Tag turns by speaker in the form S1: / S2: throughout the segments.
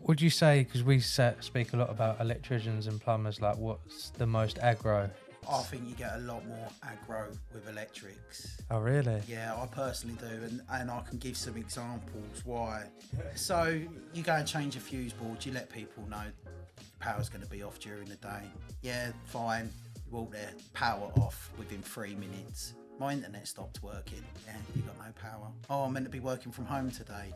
S1: would you say, because we speak a lot about electricians and plumbers, like what's the most aggro?
S2: I think you get a lot more aggro with electrics.
S1: Oh, really?
S2: Yeah, I personally do, and I can give some examples why. So you go and change a fuse board, you let people know power's going to be off during the day. Yeah, fine. You walk there, power off within 3 minutes. My internet stopped working. Yeah, you got no power. Oh, I'm meant to be working from home today.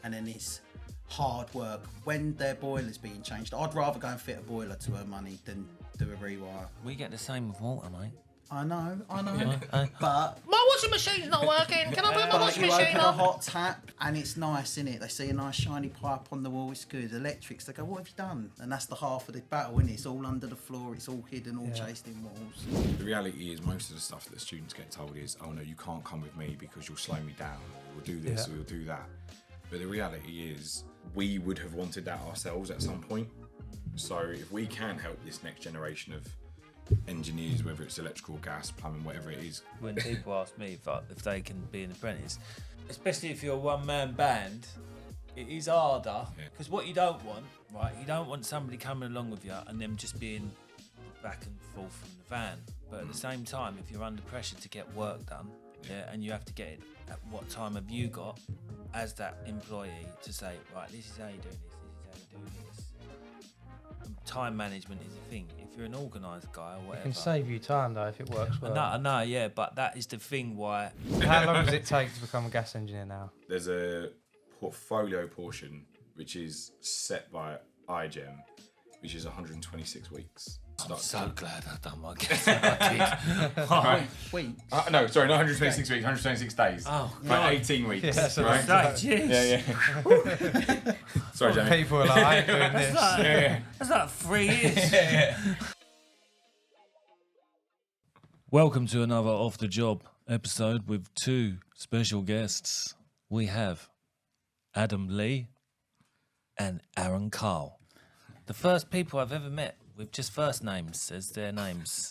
S2: And then it's hard work. When their boiler's being changed, I'd rather go and fit a boiler to earn money than do a rewire.
S3: We get the same with water, mate.
S2: I know.
S3: Yeah.
S2: But
S3: My washing machine's not working. Can I put my
S2: But
S3: washing
S2: you
S3: machine
S2: open a
S3: on?
S2: hot tap and it's nice, innit? They see a nice shiny pipe on the wall, it's good. Electrics, they go, what have you done? And that's the half of the battle, innit? It's all under the floor, it's all hidden, all chased in walls.
S4: The reality is most of the stuff that students get told is, oh no, you can't come with me because you'll slow me down, or you'll do this, or you'll do that. But the reality is, we would have wanted that ourselves at some point. So if we can help this next generation of engineers, whether it's electrical, gas, plumbing, whatever it is.
S3: When people ask me if they can be an apprentice, especially if you're a one-man band, it is harder. Because what you don't want, right, you don't want somebody coming along with you and them just being back and forth from the van. But at the same time, if you're under pressure to get work done, and you have to get it at what time have you got as that employee to say, right, this is how you do this, this is how you do this. Time management is a thing. If you're an organised guy or whatever,
S1: It can save you time though if it works well.
S3: I know, yeah, but that is the thing why.
S1: How long does it take to become a gas engineer now?
S4: There's a portfolio portion which is set by iGEM, which is 126 weeks.
S3: I'm so glad I've done my gas. I
S4: Right.
S2: Weeks.
S4: No, sorry, not 126 weeks, 126 days.
S3: Oh,
S4: Like 18 weeks.
S1: Yeah, so
S4: right?
S1: that's
S3: did.
S4: Yeah. Sorry, Jamie.
S1: People are like, I ain't doing this.
S3: That's like 3 years. Welcome to another Off the Job episode with two special guests. We have Adam Lee and Aaron Carl. The first people I've ever met with just first names as their names.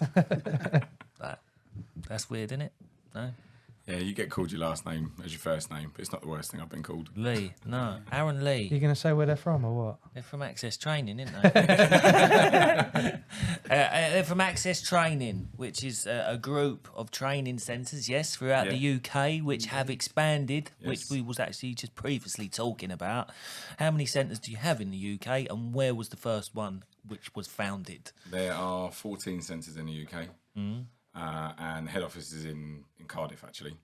S3: That's weird, isn't it? No?
S4: Yeah, you get called your last name as your first name, but it's not the worst thing I've been called.
S3: Lee, no. Aaron Lee.
S1: You're going to say where they're from or what?
S3: They're from Access Training, aren't they? They're from Access Training, which is a group of training centres, yes, throughout the UK, which have expanded, which we was actually just previously talking about. How many centres do you have in the UK, and where was the first one which was founded?
S4: There are 14 centres in the UK, and head office is in Cardiff, actually.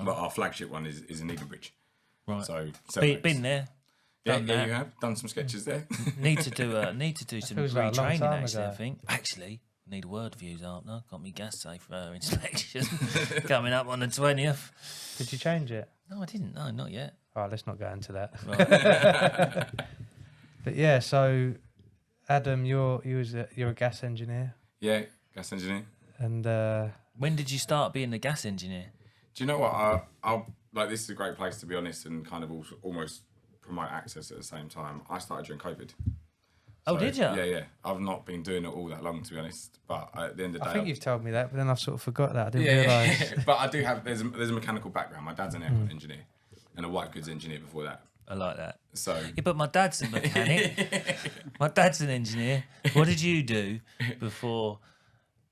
S4: But our flagship one is in Edenbridge.
S3: Right.
S4: So
S3: Been there.
S4: Yeah,
S3: done that.
S4: you have done some sketches there.
S3: Need to do some
S1: feels like a long
S3: retraining.
S1: time
S3: Actually,
S1: ago.
S3: I think. Actually, need a word views up now. Got me gas safe inspection coming up on the 20th.
S1: Did you change it?
S3: No, I didn't. No, not yet.
S1: All right, let's not go into that.
S3: Right.
S1: But yeah, so Adam, you're a gas engineer,
S4: Yeah, gas engineer.
S1: and
S3: When did you start being a gas engineer?
S4: Do you know what? I'll like, this is a great place to be honest and kind of almost promote access at the same time. I started during COVID.
S3: Oh, did you?
S4: Yeah. I've not been doing it all that long, to be honest. But at the end of the day,
S1: I think you've told me that, but then I've sort of forgot that. I didn't realise.
S4: But I do have. There's a mechanical background. My dad's an aircon engineer and a white goods engineer before that.
S3: I like that.
S4: So
S3: Yeah, but my dad's a mechanic. My dad's an engineer. What did you do before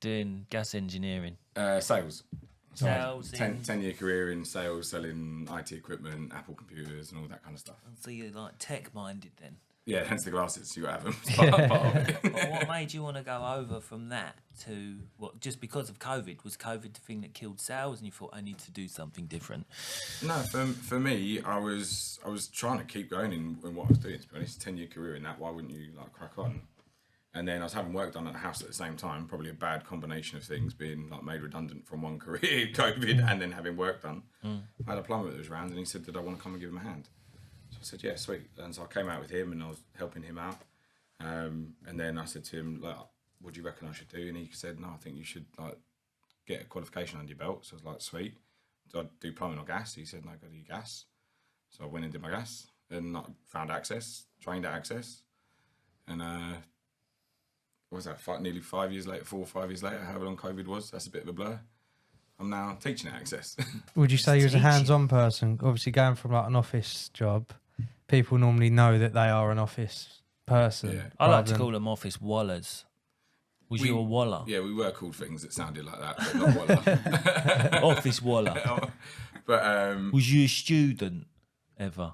S3: doing gas engineering?
S4: sales. So
S3: Sales in-
S4: 10-year career in sales, selling IT equipment, Apple computers, and all that kind of stuff.
S3: So you're like tech-minded then.
S4: Yeah, hence the glasses. You got to have them. It's part of it.
S3: But what made you want to go over from that to what? Just because of COVID? Was COVID the thing that killed sales, and you thought I need to do something different?
S4: No, for me, I was trying to keep going in what I was doing. To be honest, 10-year career in that. Why wouldn't you like crack on? And then I was having work done at the house at the same time. Probably a bad combination of things, being like made redundant from one career, COVID, and then having work done. I had a plumber that was around, and he said, "Did I want to come and give him a hand?" So I said, "Yeah, sweet." And so I came out with him, and I was helping him out. And then I said to him, like, "What do you reckon I should do?" And he said, "No, I think you should like get a qualification under your belt." So I was like, "Sweet." Do I do plumbing or gas? He said, "No, go do gas." So I went and did my gas, and I found Access, trained at Access, and what was that? Nearly 5 years later, 4 or 5 years later, however long COVID was. That's a bit of a blur. I'm now teaching at Access.
S1: Would you say you was a
S3: Teaching.
S1: hands-on person? Obviously, going from like an office job people normally know that they are an office person.
S4: Yeah.
S3: I like
S1: rather
S3: to
S1: than-
S3: call them office wallers. Was
S4: We-
S3: you a waller?
S4: Yeah, we were called things that sounded like that, but not Waller.
S3: Office waller.
S4: But
S3: Was you a student ever?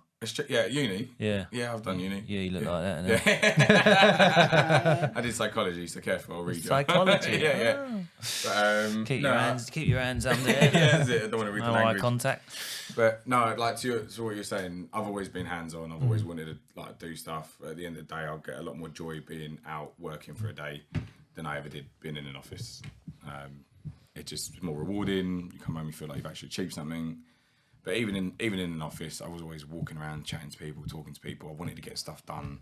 S4: yeah, uni.
S3: Yeah.
S4: Yeah, I've done uni.
S3: Yeah, you look like that. innit?
S4: Yeah. I did psychology, so careful, I'll read you.
S3: Psychology.
S4: yeah. But,
S3: Keep
S4: no,
S3: your hands under
S4: yeah,
S3: there.
S4: that's it. I don't want to read
S3: No
S4: the
S3: eye
S4: language.
S3: contact.
S4: But no, like to what you're saying, I've always been hands-on. I've always wanted to like do stuff. At the end of the day, I'll get a lot more joy being out working for a day than I ever did being in an office. It's just more rewarding. You come home, you feel like you've actually achieved something. But even in an office, I was always walking around, chatting to people, talking to people. I wanted to get stuff done.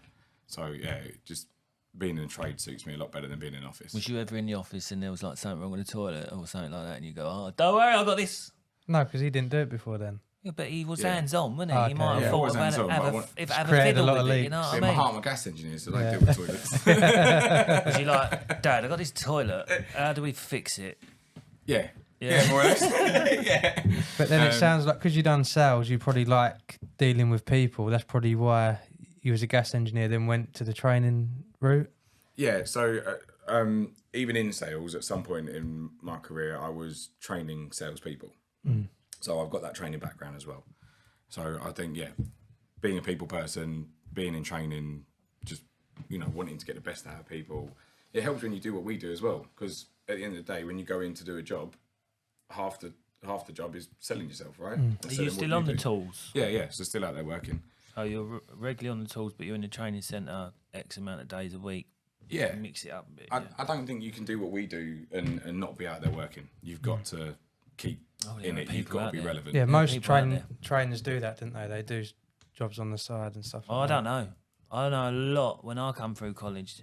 S4: So yeah, just being in a trade suits me a lot better than being in an office.
S3: Was you ever in the office and there was like something wrong with the toilet or something like that, and you go, "Oh, don't worry, I got this."
S1: No, because he didn't do it before then.
S3: Yeah, but he was
S4: Yeah.
S3: hands-on, wasn't he?
S1: Okay,
S3: He might have
S1: yeah.
S4: I
S3: thought
S4: was
S3: about
S4: hands-on, but I
S3: have
S4: want-
S3: a
S1: created a
S3: fiddle
S1: lot
S3: with
S1: of
S3: it. You
S1: leaks.
S3: know
S4: Yeah,
S3: what
S4: my
S3: I
S4: heart,
S3: mean?
S4: I'm a gas engineer, so I
S1: Yeah.
S4: deal with toilets.
S3: Was you like, Dad, I got this toilet. How do we fix it?
S4: yeah.
S3: Yeah.
S4: Yeah, more or less. yeah.
S1: But then it sounds like because you done sales, you probably like dealing with people. That's probably why you was a gas engineer, then went to the training route.
S4: Yeah, so even in sales, at some point in my career, I was training salespeople. So I've got that training background as well. So I think, yeah, being a people person, being in training, just, wanting to get the best out of people, it helps when you do what we do as well. Because at the end of the day, when you go in to do a job, half the job is selling yourself, right? And
S3: Are
S4: selling
S3: you
S4: what
S3: still on the
S4: do.
S3: tools?
S4: Yeah, so still out there working.
S3: So you're regularly on the tools, but you're in the training centre X amount of days a week.
S4: Yeah.
S3: Mix it up a bit.
S4: I don't think you can do what we do and not be out there working. You've got to keep
S3: yeah,
S4: in it. You've
S3: people
S4: got to
S3: out
S4: be
S3: there.
S4: relevant.
S1: Yeah, most
S3: people out there.
S1: trainers do that, don't they? They do jobs on the side and stuff.
S3: Oh, I
S1: like
S3: don't know. I know a lot. When I come through college,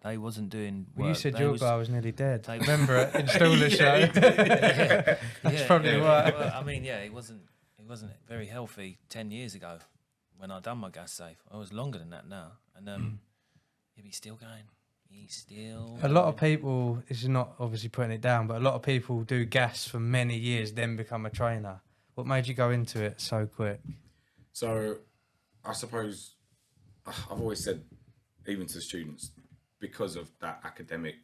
S3: they wasn't doing work.
S1: Well, you said
S3: They
S1: your
S3: was-
S1: guy was nearly dead.
S3: they-
S1: Remember it? Installer show.
S3: That's
S1: probably why.
S3: Well, I mean, yeah, he wasn't very healthy 10 years ago when I done my gas safe. I was longer than that now, and yeah, he's still going. He's still.
S1: A lot of people, this is not obviously putting it down, but a lot of people do gas for many years, then become a trainer. What made you go into it so quick?
S4: So, I suppose I've always said, even to students, because of that academic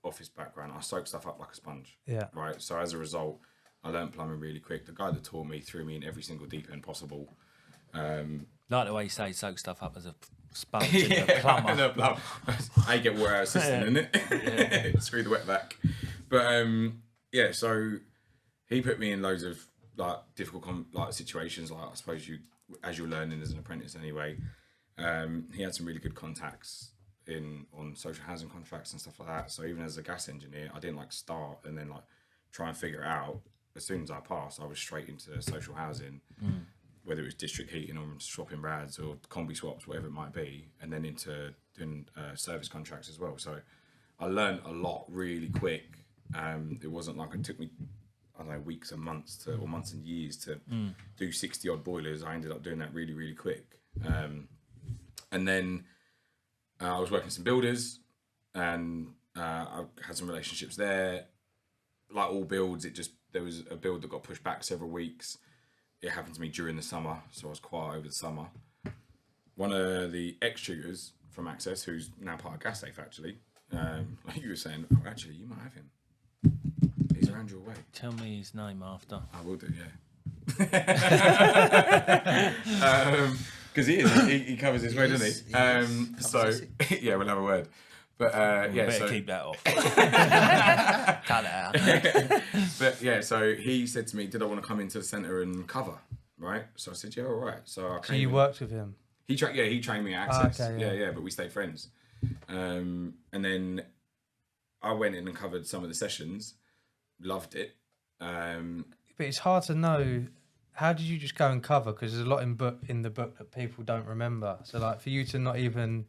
S4: office background, I soak stuff up like a sponge.
S1: Yeah.
S4: Right. So as a result, I learned plumbing really quick. The guy that taught me threw me in every single deep end possible.
S3: Like the way you say soak stuff up as a sponge and a plumber.
S4: No, plumber. I get water out of system, innit? Screw the wet vac. But yeah, so he put me in loads of like difficult situations. Like I suppose as you're learning as an apprentice anyway. He had some really good contacts on social housing contracts and stuff like that. So even as a gas engineer, I didn't like start and then like try and figure it out. As soon as I passed, I was straight into social housing, whether it was district heating or swapping rads or combi swaps, whatever it might be, and then into doing service contracts as well. So I learned a lot really quick. It wasn't like it took me, I don't know, weeks and months or months and years to do 60 odd boilers. I ended up doing that really, really quick. And then I was working with some builders and I had some relationships there. Like all builds, there was a build that got pushed back several weeks. It happened to me during the summer, so I was quiet over the summer. One of the ex-triggers from Access, who's now part of Gas Safe actually, like you were saying, oh actually you might have him. He's around your way.
S3: Tell me his name after.
S4: I will do, yeah. Because he covers his way, doesn't he?
S2: He does.
S4: So yeah, we'll have a word. But yeah,
S3: Better
S4: so
S3: keep that off. Cut it out.
S4: but yeah, so he said to me, "Did I want to come into the centre and cover?" Right. So I said, "Yeah, all right." So I
S1: So
S4: came.
S1: you
S4: in.
S1: worked with him?
S4: He trained me at Access.
S1: okay, yeah.
S4: yeah, but we stayed friends. And then I went in and covered some of the sessions. Loved it.
S1: But it's hard to know. How did you just go and cover? Because there's a lot in the book that people don't remember. So like for you to not even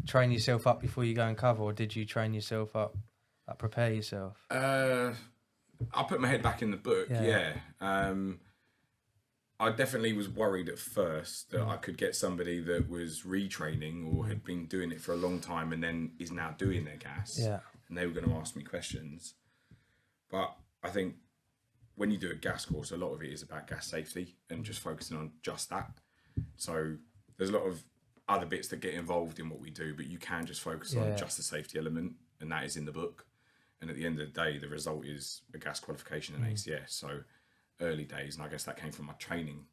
S1: train yourself up before you go and cover, or did you train yourself up, like prepare yourself?
S4: I put my head back in the book.
S1: Yeah.
S4: I definitely was worried at first that I could get somebody that was retraining or had been doing it for a long time and then is now doing their gas.
S1: Yeah.
S4: And they were going to ask me questions. But I think when you do a gas course, a lot of it is about gas safety and just focusing on just that. So there's a lot of other bits that get involved in what we do, but you can just focus on just the safety element, and that is in the book. And at the end of the day, the result is a gas qualification and ACS. So early days, and I guess that came from my training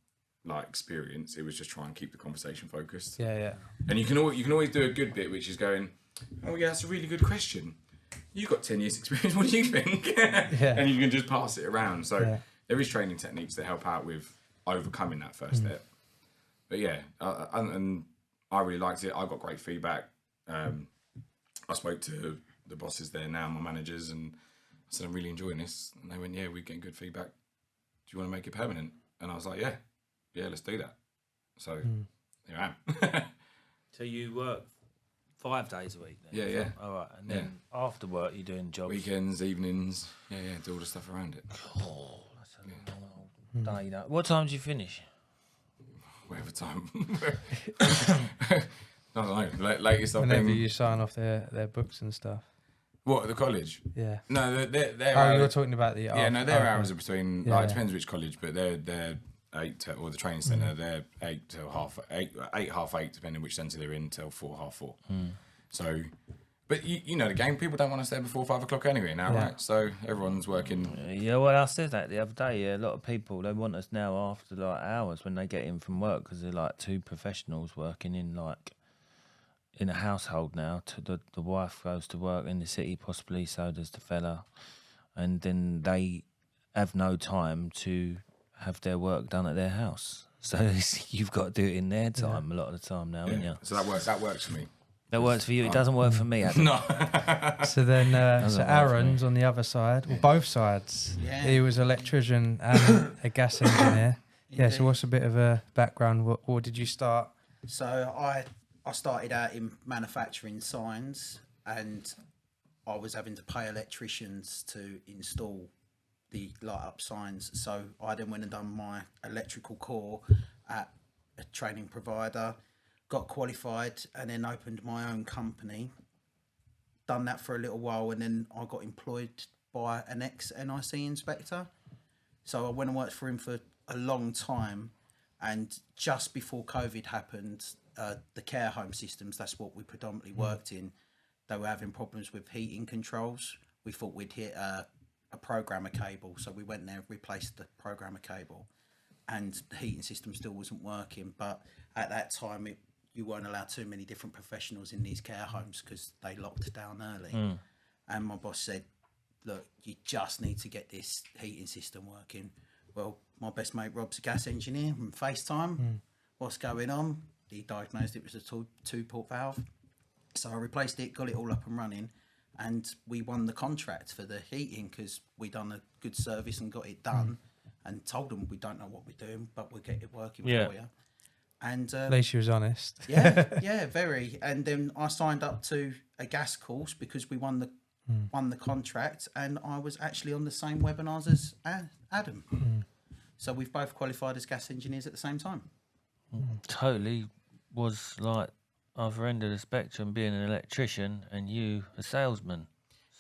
S4: experience. It was just try and keep the conversation focused.
S1: Yeah.
S4: And you can always do a good bit, which is going, oh yeah, that's a really good question. You've got 10 years experience. What do you think? And you can just pass it around. So there is training techniques that help out with overcoming that first step. But yeah, and I really liked it. I got great feedback. I spoke to the bosses there now, my managers, and I said, I'm really enjoying this. And they went, yeah, we're getting good feedback. Do you want to make it permanent? And I was like, yeah, let's do that. So here I am.
S3: So you work 5 days a week then?
S4: Yeah.
S3: All right. And then after work, you're doing jobs?
S4: Weekends, evenings. Yeah, do all the stuff around it.
S3: Oh, that's a long day. What time do you finish?
S4: Whatever time. I don't know. Latest I've
S1: Whenever
S4: been...
S1: you sign off their books and stuff.
S4: What, at the college?
S1: Yeah.
S4: No, they're
S1: Oh, you're talking about the...
S4: their hours are between... It depends which college, but they're 8 to, or the training centre, they're 8 till half 8, depending which centre they're in, till 4, half 4. So, but you know the game. People don't want to stay before 5 o'clock anyway now, right? So everyone's working.
S3: Yeah, well, I said that the other day. Yeah, a lot of people, they want us now after hours when they get in from work, because they're like 2 professionals working in a household now. The wife goes to work in the city, possibly, so does the fella, and then they have no time to have their work done at their house. So you've got to do it in their time a lot of the time now, haven't you?
S4: So that works for me.
S3: That works for you. It doesn't work for me, Adam.
S4: No.
S1: So then, Aaron's on the other side, or both sides.
S2: Yeah.
S1: He was an electrician and a gas engineer. Yeah. So what's a bit of a background? What did you start?
S2: So I started out in manufacturing signs, and I was having to pay electricians to install the light up signs. So I then went and done my electrical core at a training provider, got qualified, and then opened my own company. Done that for a little while, and then I got employed by an ex-NIC inspector. So I went and worked for him for a long time, and just before COVID happened, the care home systems, that's what we predominantly worked in, they were having problems with heating controls. We thought we'd hit a programmer cable, so we went there, replaced the programmer cable, and the heating system still wasn't working. But at that time, you weren't allowed too many different professionals in these care homes because they locked down early. And my boss said, look, you just need to get this heating system working. Well, my best mate Rob's a gas engineer from FaceTime. What's going on? He diagnosed it was a 2-port valve. So I replaced it, got it all up and running, and we won the contract for the heating because we done a good service and got it done, and told them we don't know what we're doing, but we'll get it working for you. And
S1: At least you was honest.
S2: yeah, very. And then I signed up to a gas course because we won the contract, and I was actually on the same webinars as Adam. So we've both qualified as gas engineers at the same time.
S3: Totally was like other end of the spectrum, being an electrician and you a salesman.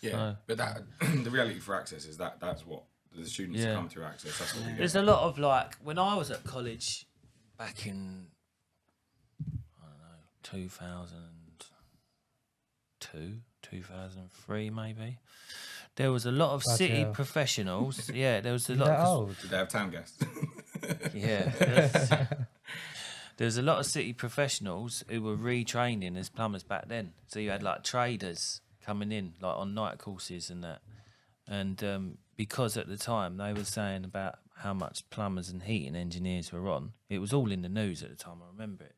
S4: Yeah,
S3: So,
S4: but that the reality for Access is that's what the students that come through Access. That's what we
S3: there's
S4: get.
S3: a lot of when I was at college back in, I don't know, 2002, 2003 maybe. There was a lot of city
S1: hell.
S3: professionals. Yeah, there was a lot.
S1: That
S3: 'cause-
S1: old?
S4: Did they have town gas?
S3: Yeah. There's a lot of city professionals who were retraining as plumbers back then. So you had traders coming in on night courses and that. And because at the time they were saying about how much plumbers and heating engineers were on, it was all in the news at the time, I remember it.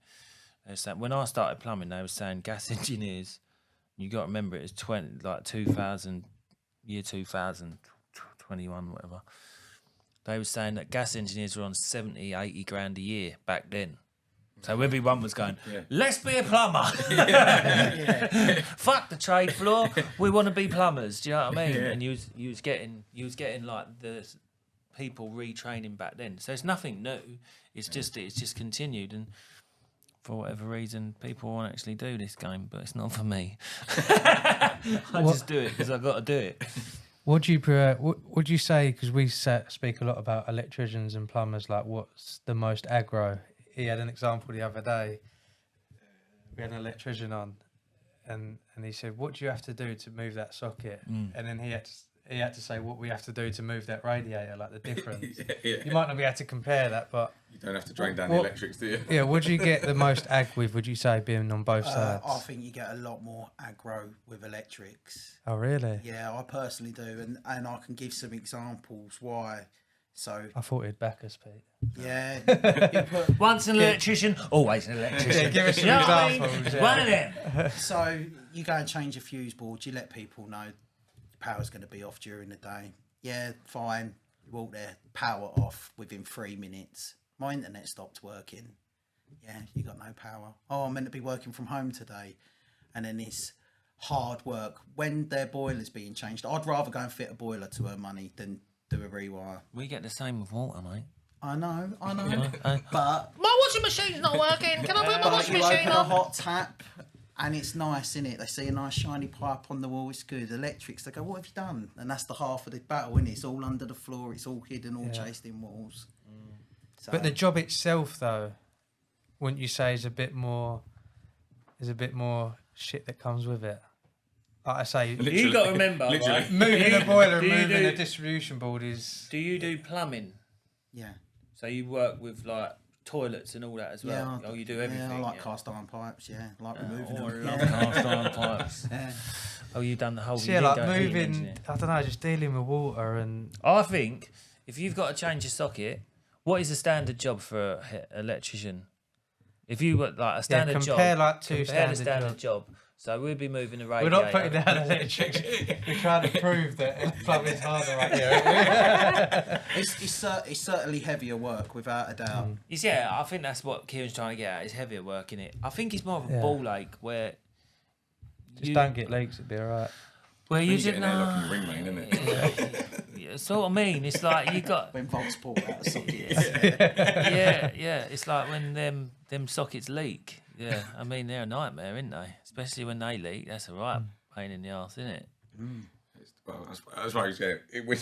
S3: They were saying, when I started plumbing, they were saying gas engineers, you got to remember it was 2000, year 2000, 21, whatever. They were saying that gas engineers were on 70, 80 grand a year back then. So everyone was going, let's be a plumber. Fuck the trade floor. We want to be plumbers. Do you know what I mean? And you was getting the people retraining back then. So it's nothing new. It's just continued. And for whatever reason, people won't actually do this game, but it's not for me. I just do it because I've got to do it.
S1: What do you would you say? Because we speak a lot about electricians and plumbers. Like, what's the most aggro? He had an example the other day. we had an electrician on, and he said, "What do you have to do to move that socket?" And then he had to say what we have to do to move that radiator, like the difference. You might not be able to compare that, but
S4: You don't have to drain down the electrics, do you?
S1: yeah, would you get the most ag with? Would you say being on both sides?
S2: I think you get a lot more aggro with electrics.
S1: Oh, really?
S2: Yeah, I personally do, and I can give some examples why. So
S1: I thought it'd back us, Pete.
S2: yeah, you put,
S3: Once an electrician, always an electrician.
S1: Yeah, give us some
S3: You know what I mean?
S1: examples. Yeah.
S3: One of them.
S2: so you go and change a fuse board. You let people know power's going to be off during the day. Yeah, fine. You walk there, power off within 3 minutes. My internet stopped working. Yeah, you got no power. Oh, I'm meant to be working from home today. And then it's hard work. When their boiler's being changed, I'd rather go and fit a boiler to earn money than do a rewire.
S3: We get the same with water, mate.
S2: I know. But
S3: My washing machine's not working. Can I put my
S2: But
S3: washing
S2: you
S3: machine
S2: open a
S3: on?
S2: hot tap and it's nice, innit? They see a nice shiny pipe on the wall, it's good. Electrics, they go, what have you done? And that's the half of the battle, innit? It's all under the floor, it's all hidden, all chased in walls. So,
S1: But the job itself, though, wouldn't you say is a bit more shit that comes with it? Like I say,
S3: You got to remember,
S4: Literally.
S3: right?
S1: moving a boiler and
S3: do you
S1: moving
S3: do-
S1: a distribution board is.
S3: Do you do plumbing?
S2: yeah.
S3: So you work with like toilets and all that as well?
S2: Yeah,
S3: Oh, you do everything?
S2: Yeah, I like
S3: yeah?
S2: cast iron pipes, yeah. I like removing
S3: Oh, I
S2: them.
S3: love
S2: Yeah.
S3: cast iron pipes.
S2: Yeah.
S3: Oh, you've done the whole.
S1: So
S3: you
S1: yeah,
S3: did
S1: like
S3: go heating
S1: moving.
S3: engineer.
S1: I don't know, just dealing with water and.
S3: I think if you've got to change a socket, what is a standard job for an electrician? If you were like a standard job,
S1: compare like two
S3: compare the
S1: standard
S3: standard job. So we'd be moving the
S1: We're
S3: radiator.
S1: not putting down electrics. We're trying to prove that plumbing's harder right here.
S2: It's certainly heavier work, without a doubt.
S3: Yeah, I think that's what Kieran's trying to get at. Is heavier work, innit? I think it's more of a
S1: Yeah.
S3: ball ache where
S1: Just
S3: you,
S1: don't get leaks, it'd be alright.
S3: where you
S4: You
S3: just
S4: get an airlock in your ring main, isn't it?
S3: Yeah, that's what I mean. It's like you got
S2: When volts pull out of sockets.
S3: yeah. It's like when them sockets leak. Yeah, I mean they're a nightmare, aren't they? Especially when they leak. That's a right pain in the arse, isn't it?
S4: Well, that's why you say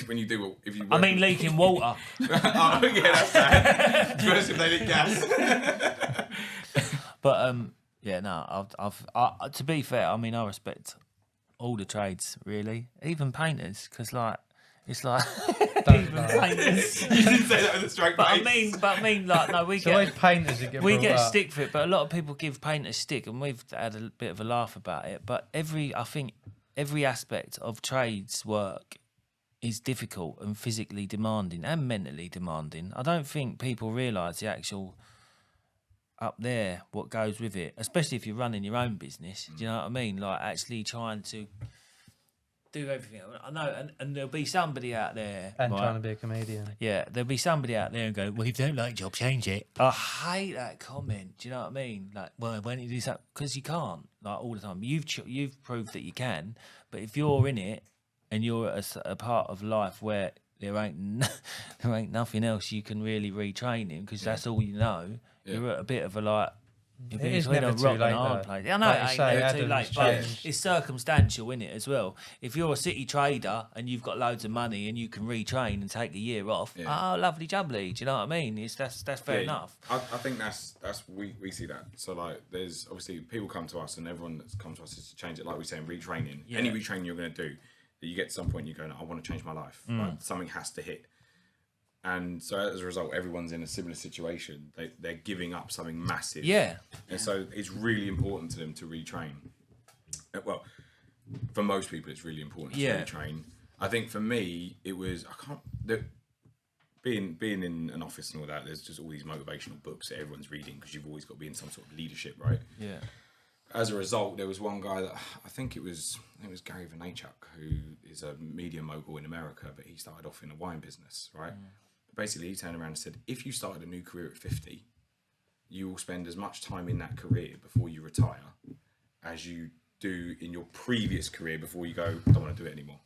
S4: when you do if you.
S3: I
S4: work
S3: mean
S4: with-
S3: leaking water.
S4: Oh yeah, that's that. First if they need gas.
S3: But yeah, no. I've to be fair, I mean I respect all the trades really, even painters, because like it's like even painters.
S4: You didn't say that with a straight
S3: But
S4: face.
S3: I mean, like no, we
S1: It's always
S3: get.
S1: painters that get
S3: We
S1: brought
S3: get
S1: up.
S3: stick for it, but a lot of people give painters stick, and we've had a bit of a laugh about it. But I think every aspect of trades work is difficult and physically demanding and mentally demanding. I don't think people realise the actual up there what goes with it, especially if you're running your own business. Do you know what I mean? Like actually trying to do everything. I know, and there'll be somebody out there
S1: And
S3: right?
S1: trying to be a comedian.
S3: Yeah, there'll be somebody out there and go, well, if you don't like job, change it. I hate that comment. Do you know what I mean? Like, well, why don't you do something? Because you can't, like, all the time. You've proved that you can, but if you're in it and you're at a part of life where there ain't nothing else you can really retrain in because that's all you know, you're at a bit of a, like, you're
S1: It is
S3: between
S1: never
S3: a
S1: too
S3: rock and a
S1: late,
S3: hard
S1: though.
S3: place. I know
S1: Like you
S3: it ain't
S1: say,
S3: never too late,
S1: Adam's
S3: but
S1: changed.
S3: it's circumstantial, in it as well. If you're a city trader and you've got loads of money and you can retrain and take a year off,
S4: Yeah.
S3: oh, lovely jubbly. Do you know what I mean? That's fair
S4: Yeah,
S3: enough.
S4: I think that's we see that. So like, there's obviously people come to us, and everyone that's come to us is to change it. Like we're saying, retraining.
S3: Yeah.
S4: Any retraining you're going to do, that you get to some point, you go, no, I want to change my life. Like, something has to hit. And so as a result, everyone's in a similar situation. They're giving up something massive.
S3: Yeah.
S4: And so it's really important to them to retrain. Well, for most people, it's really important to
S3: Yeah.
S4: retrain. I think for me, it was being in an office and all that. There's just all these motivational books that everyone's reading because you've always got to be in some sort of leadership, right?
S3: Yeah.
S4: As a result, there was one guy that I think it was Gary Vaynerchuk, who is a media mogul in America, but he started off in a wine business, right? Basically, he turned around and said, if you started a new career at 50, you will spend as much time in that career before you retire as you do in your previous career before you go, I don't want to do it anymore.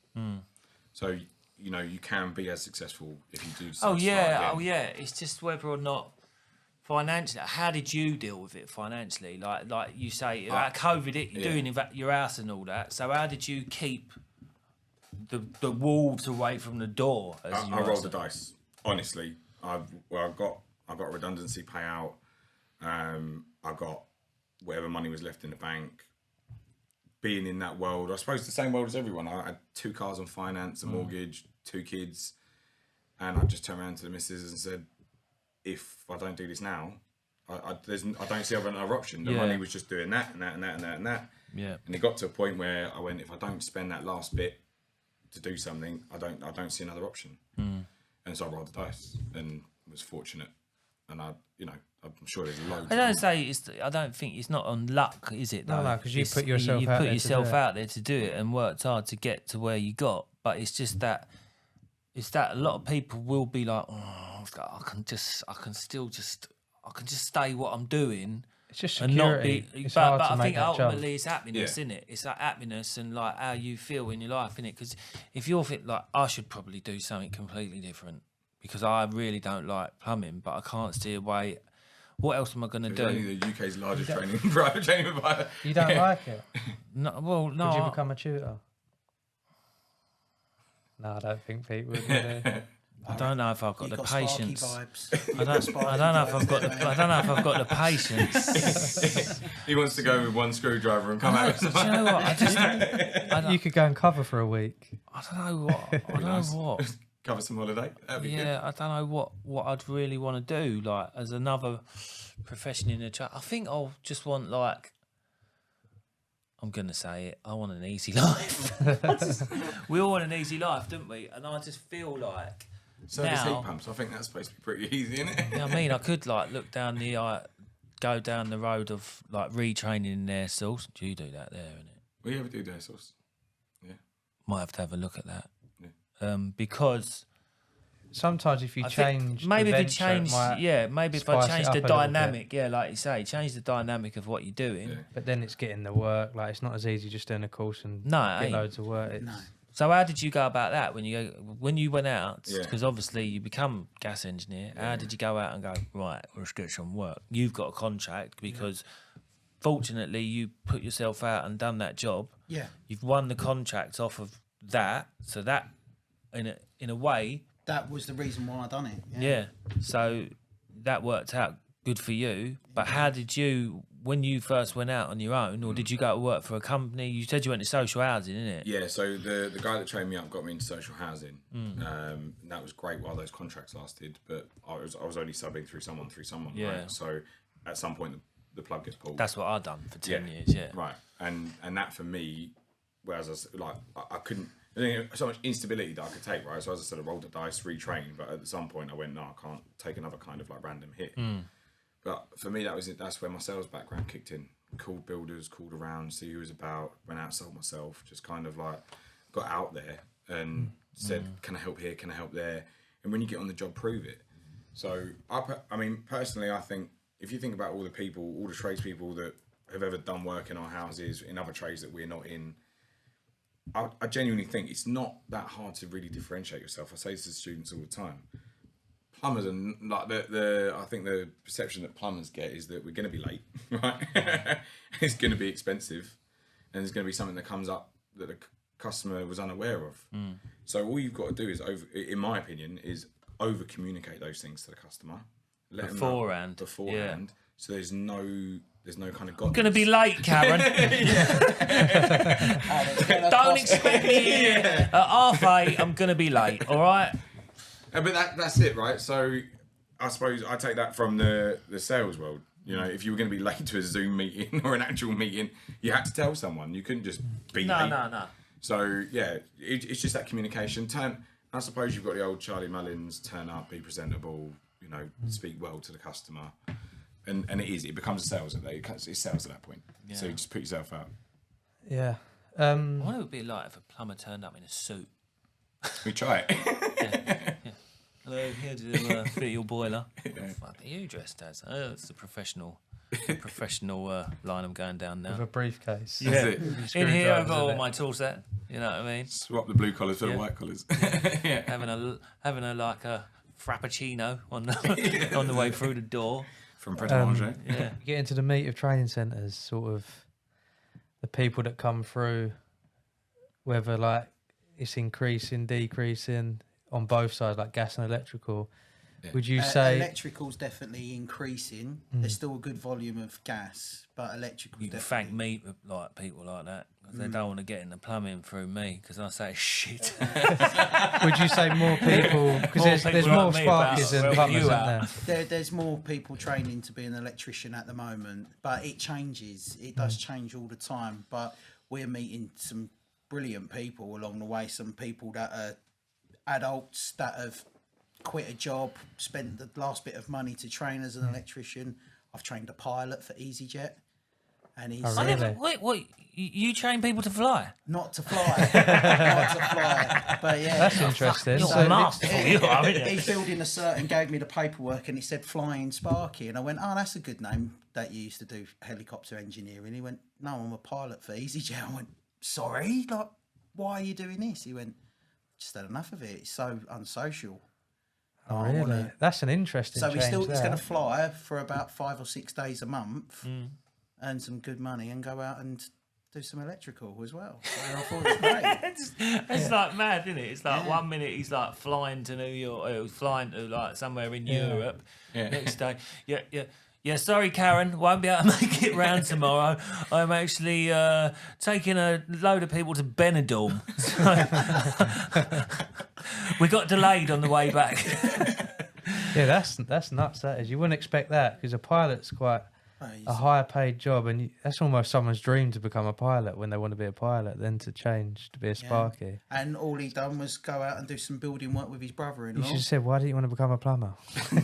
S4: So, you know, you can be as successful if you do
S3: Oh
S4: start
S3: yeah.
S4: again.
S3: It's just whether or not financially. How did you deal with it financially? Like you say, COVID, you're doing your house and all that. So how did you keep the wolves away from the door? As
S4: I
S3: you might
S4: rolled
S3: say?
S4: the dice. Honestly, I got a redundancy payout. I got whatever money was left in the bank. Being in that world, I suppose the same world as everyone. I had 2 cars on finance, a mortgage, 2 kids, and I just turned around to the missus and said, if I don't do this now, I don't see another option. The money was just doing that and that and that and that and that.
S3: Yeah.
S4: And it got to a point where I went, if I don't spend that last bit to do something, I don't see another option. And so I rolled the dice and was fortunate. And I'm sure there's loads.
S3: I don't think it's not on luck, is it? Though?
S1: No, 'cause you
S3: It's-
S1: put yourself
S3: you
S1: out
S3: put
S1: there to
S3: yourself
S1: do it.
S3: out there to do it and worked hard to get to where you got. But it's just that a lot of people will be like, oh, I can just stay what I'm doing.
S1: It's just
S3: And not
S1: security.
S3: be,
S1: It's
S3: but
S1: hard
S3: I
S1: to make
S3: think
S1: that
S3: ultimately
S1: jump.
S3: it's happiness,
S4: Yeah.
S3: isn't it? It's like happiness and like how you feel in your life, innit? Because if you're like, I should probably do something completely different because I really don't like plumbing, but I can't steer away. What else am I going to
S4: It's
S3: do?
S4: only the UK's largest private training provider.
S1: You don't like it?
S3: No, well, no.
S1: Would you become a tutor? No, I don't think Pete would.
S3: I don't know if I've got
S2: You
S3: the
S2: Sparky
S3: patience.
S2: vibes.
S3: I don't know if I've got the. I don't know if I've got the patience.
S4: He wants to go with one screwdriver and come out.
S3: Do you know what? I don't
S1: You could go and cover for a week.
S3: know what. I don't know what.
S4: Cover some holiday. That'd be good.
S3: Yeah, I don't know what I'd really want to do. Like as another profession in the chat, I think I'll just want like. I'm gonna say it. I want an easy life. We all want an easy life, don't we? And I just feel like
S4: Service
S3: now.
S4: heat pumps. I think that's supposed to be pretty easy, isn't it?
S3: You know what I mean, I could like look down go down the road of like retraining in air source. Do you do that there, innit?
S4: We ever do their sauce.
S3: Might have to have a look at that.
S4: Yeah.
S3: Because
S1: Sometimes if you
S3: I think
S1: change,
S3: maybe
S1: the
S3: if you
S1: venture,
S3: change,
S1: it might-
S3: yeah, maybe if I
S1: spice it
S3: change
S1: up
S3: the
S1: a little bit.
S3: dynamic, yeah, like you say, change the dynamic of what you're doing.
S4: Yeah.
S1: But then it's getting the work. Like it's not as easy just doing a course and
S3: No, it
S1: get
S3: ain't.
S1: loads of work. It's,
S2: No.
S3: So how did you go about that when you went out?
S4: Yeah.
S3: Because obviously you become gas engineer. How did you go out and go, right, let's get some work? You've got a contract because fortunately you put yourself out and done that job.
S2: Yeah,
S3: You've won the contract off of that. So that in a way,
S2: that was the reason why I done it.
S3: yeah. So that worked out good for you. But how did you, when you first went out on your own, or did you go to work for a company? You said you went to social housing, innit?
S4: Yeah, so the guy that trained me up got me into social housing. And that was great while those contracts lasted, but I was only subbing through someone,
S3: Yeah.
S4: right? So at some point the plug gets pulled.
S3: That's what I've done for 10
S4: Yeah.
S3: years, yeah.
S4: Right, and that for me, whereas I couldn't. There's so much instability that I could take, right? So as I said, I rolled the dice, retrained, but at some point I went, no, I can't take another kind of like random hit. But for me, that's where my sales background kicked in. Called builders, called around, see who was about, went out, sold myself, just kind of like got out there and said, can I help here? Can I help there? And when you get on the job, prove it. So I mean, personally, I think if you think about all the people, all the tradespeople that have ever done work in our houses, in other trades that we're not in, I genuinely think it's not that hard to really differentiate yourself. I say this to students all the time. Plumbers and like I think the perception that plumbers get is that we're going to be late, right? It's going to be expensive, and there's going to be something that comes up that the customer was unaware of. So all you've got to do is, in my opinion, is over communicate those things to the customer. Let them know beforehand. So there's no kind of.
S3: I'm going to be late, Karen. Don't expect me here at 8:30. I'm going to be late, all right?
S4: But that's it, right? So I suppose I take that from the sales world. You know, if you were going to be late to a Zoom meeting or an actual meeting, you had to tell someone. You couldn't just be late.
S3: No.
S4: So yeah, it's just that communication. I suppose you've got the old Charlie Mullins: turn up, be presentable. You know, speak well to the customer, and it becomes a sales at that. It's sales at that point.
S3: Yeah.
S4: So you just put yourself out.
S1: Yeah.
S3: I wonder what it would be like if a plumber turned up in a suit.
S4: We try it.
S3: Hello, here to fit your boiler. What are you dressed as? Oh, it's the professional line I'm going down now.
S1: With a briefcase.
S3: Yeah. In here I've got
S1: Screwdrivers
S3: all
S1: in it.
S3: my tool set. You know what I mean?
S4: Swap the blue collars for
S3: Yeah.
S4: the white collars.
S3: Having a like a frappuccino on the way through the door.
S4: From Pret a Manger.
S3: Yeah.
S1: You get into the meat of training centres, sort of the people that come through, whether like it's increasing, decreasing on both sides, like gas and electrical. Would you say
S2: electrical's definitely increasing? There's still a good volume of gas, but electrical.
S3: You can thank me for like people like that because they don't want to get in the plumbing through me because I say shit.
S1: would you say more people because there's
S3: people
S1: more
S3: like me about
S1: sparkies than
S3: helping
S1: plumbers,
S3: you
S1: isn't
S3: out.
S1: there?
S2: There's more people training to be an electrician at the moment, but it changes. It does change all the time. But we're meeting some brilliant people along the way. Some people that are adults that have quit a job, spent the last bit of money to train as an electrician. I've trained a pilot for EasyJet, and he's
S1: Oh,
S3: I
S1: really?
S3: never, wait, what? You train people to fly?
S2: not to fly, not to fly. But yeah,
S1: That's interesting.
S3: You're
S1: So
S3: masterful, you are, aren't you?
S2: he filled in a cert and gave me the paperwork, and it said Flying Sparky, and I went, "Oh, that's a good name that you used to do helicopter engineering." He went, "No, I'm a pilot for EasyJet." I went, "Sorry, like, why are you doing this?" He went, "Just had enough of it. It's so unsocial."
S1: Oh,
S2: I
S1: really?
S2: wanna-
S1: That's an interesting
S2: So
S1: change
S2: he's
S1: there.
S2: going to fly for about 5 or 6 days a month, earn some good money, and go out and do some electrical as well. So I thought it was great.
S3: It's like mad, isn't it? It's like 1 minute he's like flying to New York, or flying to like somewhere in Europe.
S4: Yeah.
S3: Next day, yeah. Sorry, Karen, won't be able to make it round tomorrow. I'm actually taking a load of people to Benidorm. We got delayed on the way back.
S1: Yeah, that's nuts. That is. You wouldn't expect that because a pilot's quite a higher paid job, and that's almost someone's dream to become a pilot when they want to be a pilot, then to change to be a Sparky.
S2: And all he done was go out and do some building work with his
S1: You
S2: brother-in-law.
S1: should have said, "Why didn't you want to become a plumber?"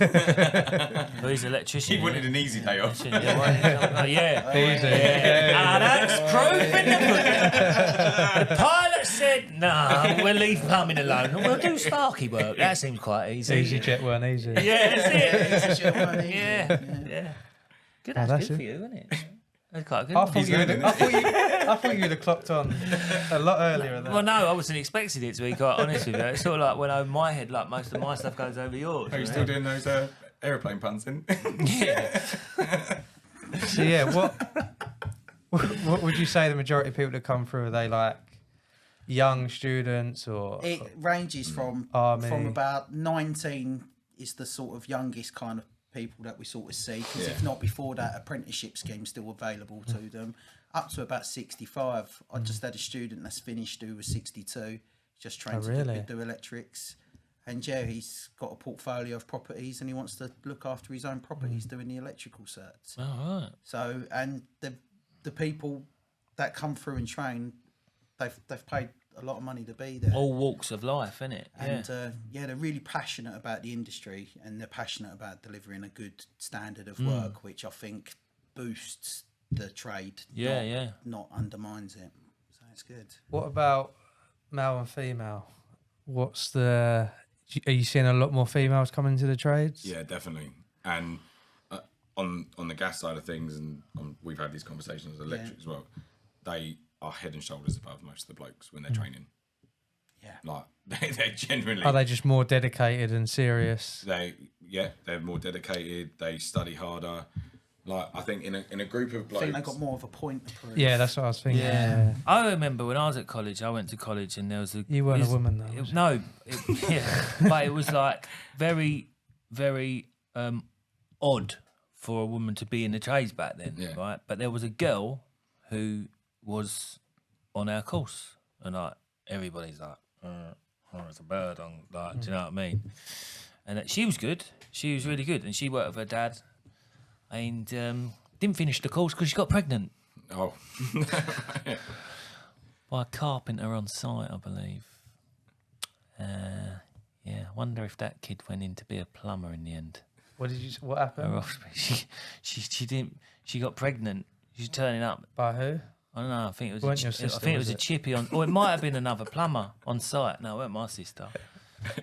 S3: Well, he's an electrician.
S4: He wanted an easy day off.
S3: Yeah.
S1: Easy.
S3: That's proof in the pudding. The pilot said, "No, we'll leave plumbing alone. We'll do Sparky work." That seems quite easy.
S1: EasyJet weren't easy.
S3: Yeah, that's it.
S2: Yeah.
S3: Yeah. Good,
S1: Oh,
S3: that's
S1: that's
S3: good
S1: it.
S3: for you, isn't it? That's quite good.
S1: I thought, you would
S4: learning.
S1: I thought you'd have clocked on a lot earlier than that.
S3: Well, no, I wasn't expecting it to be quite honest with you. It's sort of like went over my head, like most of my stuff goes over yours.
S4: Are you still doing those aeroplane punts in?
S3: Yeah.
S1: So yeah, what would you say the majority of people that come through, are they like young students or
S2: It ranges from
S1: Army?
S2: about 19 is the sort of youngest kind of people that we sort of see, because if not before that, apprenticeship scheme still available to them, up to about 65. I just had a student that's finished who was 62, just trained
S1: really?
S2: to do electrics, and yeah, he's got a portfolio of properties and he wants to look after his own properties doing the electrical certs.
S3: All right.
S2: So, and the people that come through and train, they've paid a lot of money to be there.
S3: All walks of life, innit? Yeah.
S2: And they're really passionate about the industry, and they're passionate about delivering a good standard of work, which I think boosts the trade. Not undermines it. So it's good.
S1: What about male and female? Are you seeing a lot more females coming into the trades?
S4: Yeah, definitely. And on the gas side of things, and we've had these conversations with electric as well, they are head and shoulders above most of the blokes when they're training.
S2: Yeah.
S4: Like they're genuinely.
S1: Are they just more dedicated and serious?
S4: They're more dedicated. They study harder. Like I think in a group of
S2: I
S4: blokes.
S2: think they got more of a point to prove.
S1: Yeah, that's what I was thinking. Yeah.
S3: I remember when I was at college, I went to college and there was a...
S1: You weren't a woman though. was you?
S3: But it was like very, very odd for a woman to be in the trades back then, right? But there was a girl who was on our course, and like everybody's like, "Oh, it's a bird," on like, do you know what I mean? And she was good. She was really good, and she worked with her dad, and didn't finish the course because she got pregnant
S4: Oh.
S3: by a carpenter on site, I believe. Yeah, I wonder if that kid went in to be a plumber in the end.
S1: What
S3: Her
S1: happened?
S3: offspring. She didn't. She got pregnant. She's turning up.
S1: By who?
S3: I don't know. I think it was.
S1: Weren't your sister,
S3: I think it
S1: was
S3: was a
S1: it?
S3: chippy on. Or it might have been another plumber on site. No, it weren't my sister.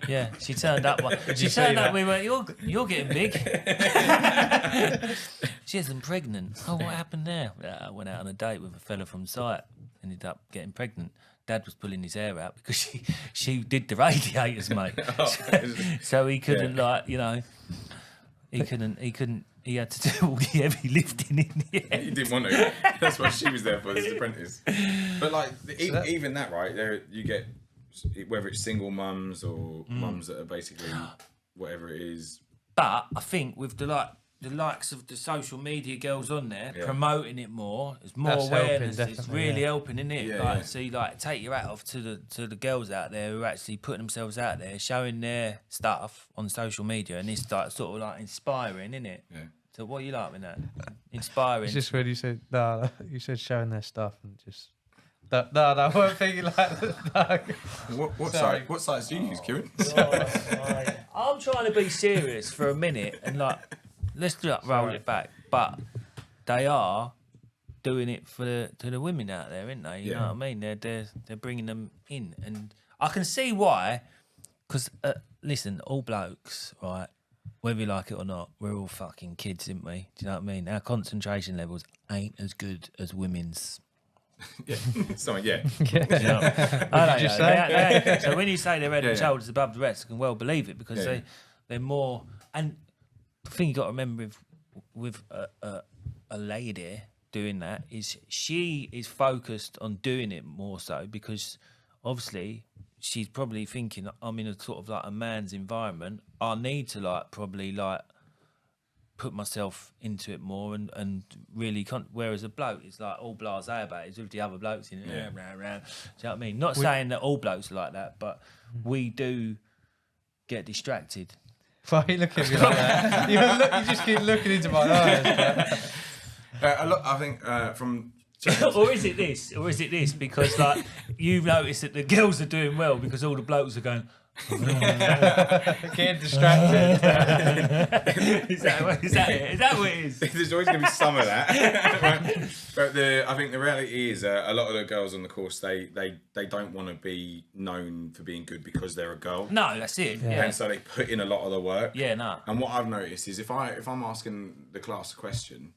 S3: Yeah, she turned up. She
S1: you see
S3: turned up.
S1: that?
S3: We went. You're getting big. She isn't pregnant. Oh, what happened there? I went out on a date with a fella from site. Ended up getting pregnant. Dad was pulling his hair out because she did the radiators, mate. So he couldn't He couldn't. He had to do all the heavy lifting in the end.
S4: He didn't want to. That's what she was there for, this apprentice. But like, even that, right? There, you get whether it's single mums or mums that are basically whatever it is,
S3: But I think with the likes of the social media girls on there promoting it more, there's more
S1: That's helping,
S3: awareness. It's
S1: definitely,
S3: really helping, isn't it?
S4: Yeah,
S3: like,
S4: yeah.
S3: so you take your hat off to the girls out there who are actually putting themselves out there, showing their stuff on social media, and it's like sort of like inspiring, isn't it?
S4: Yeah.
S3: So what you like with that? Inspiring.
S1: It's just when you said no, you said showing their stuff and just no, I wasn't thinking like that. No.
S4: What sites do you use, Kieran?
S3: I'm trying to be serious for a minute and like let's roll it back, but they are doing it to the women out there, aren't they? You know what I mean? They're bringing them in, and I can see why. Because listen, all blokes, right? Whether you like it or not, we're all fucking kids, aren't we? Do you know what I mean? Our concentration levels ain't as good as women's.
S4: Yeah. Sorry, yeah.
S3: So when you say they're head and shoulders above the rest, I can well believe it because they're more. And the thing you got to remember with a lady doing that is she is focused on doing it more so because obviously she's probably thinking I'm in a sort of like a man's environment. I need to probably put myself into it more and really whereas a bloke is like all blasé about it. It's with the other blokes in it. Round. Do you know what I mean? Not saying that all blokes are like that, but we do get distracted.
S1: Why are you looking at me like that? You just keep looking into my eyes.
S4: I think from
S3: Or is it this? Because you've noticed that the girls are doing well because all the blokes are going.
S1: Getting distracted.
S3: Is that what it is?
S4: There's always going to be some of that. Right? But I think the reality is a lot of the girls on the course, they don't want to be known for being good because they're a girl.
S3: No, that's it. Yeah.
S4: And so they put in a lot of the work.
S3: Yeah, no.
S4: And what I've noticed is if I'm asking the class a question,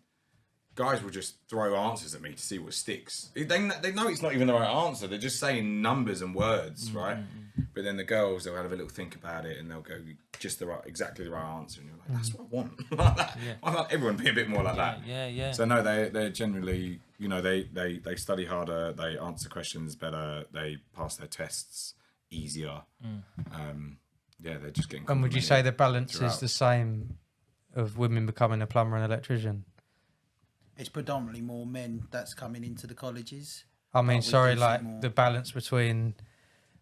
S4: guys will just throw answers at me to see what sticks. They know it's not even the right answer. They're just saying numbers and words, right? But then the girls, they'll have a little think about it and they'll go just exactly the right answer. And you're like, that's what I want. I want everyone to be a bit more like that.
S3: Yeah.
S4: So no, they're generally, they study harder, they answer questions better, they pass their tests easier. They're just getting.
S1: And would you say the balance
S4: throughout.
S1: is the same of women becoming a plumber and electrician?
S2: It's predominantly more men that's coming into the colleges.
S1: I mean,
S2: But we
S1: sorry,
S2: do see
S1: like
S2: more.
S1: the balance between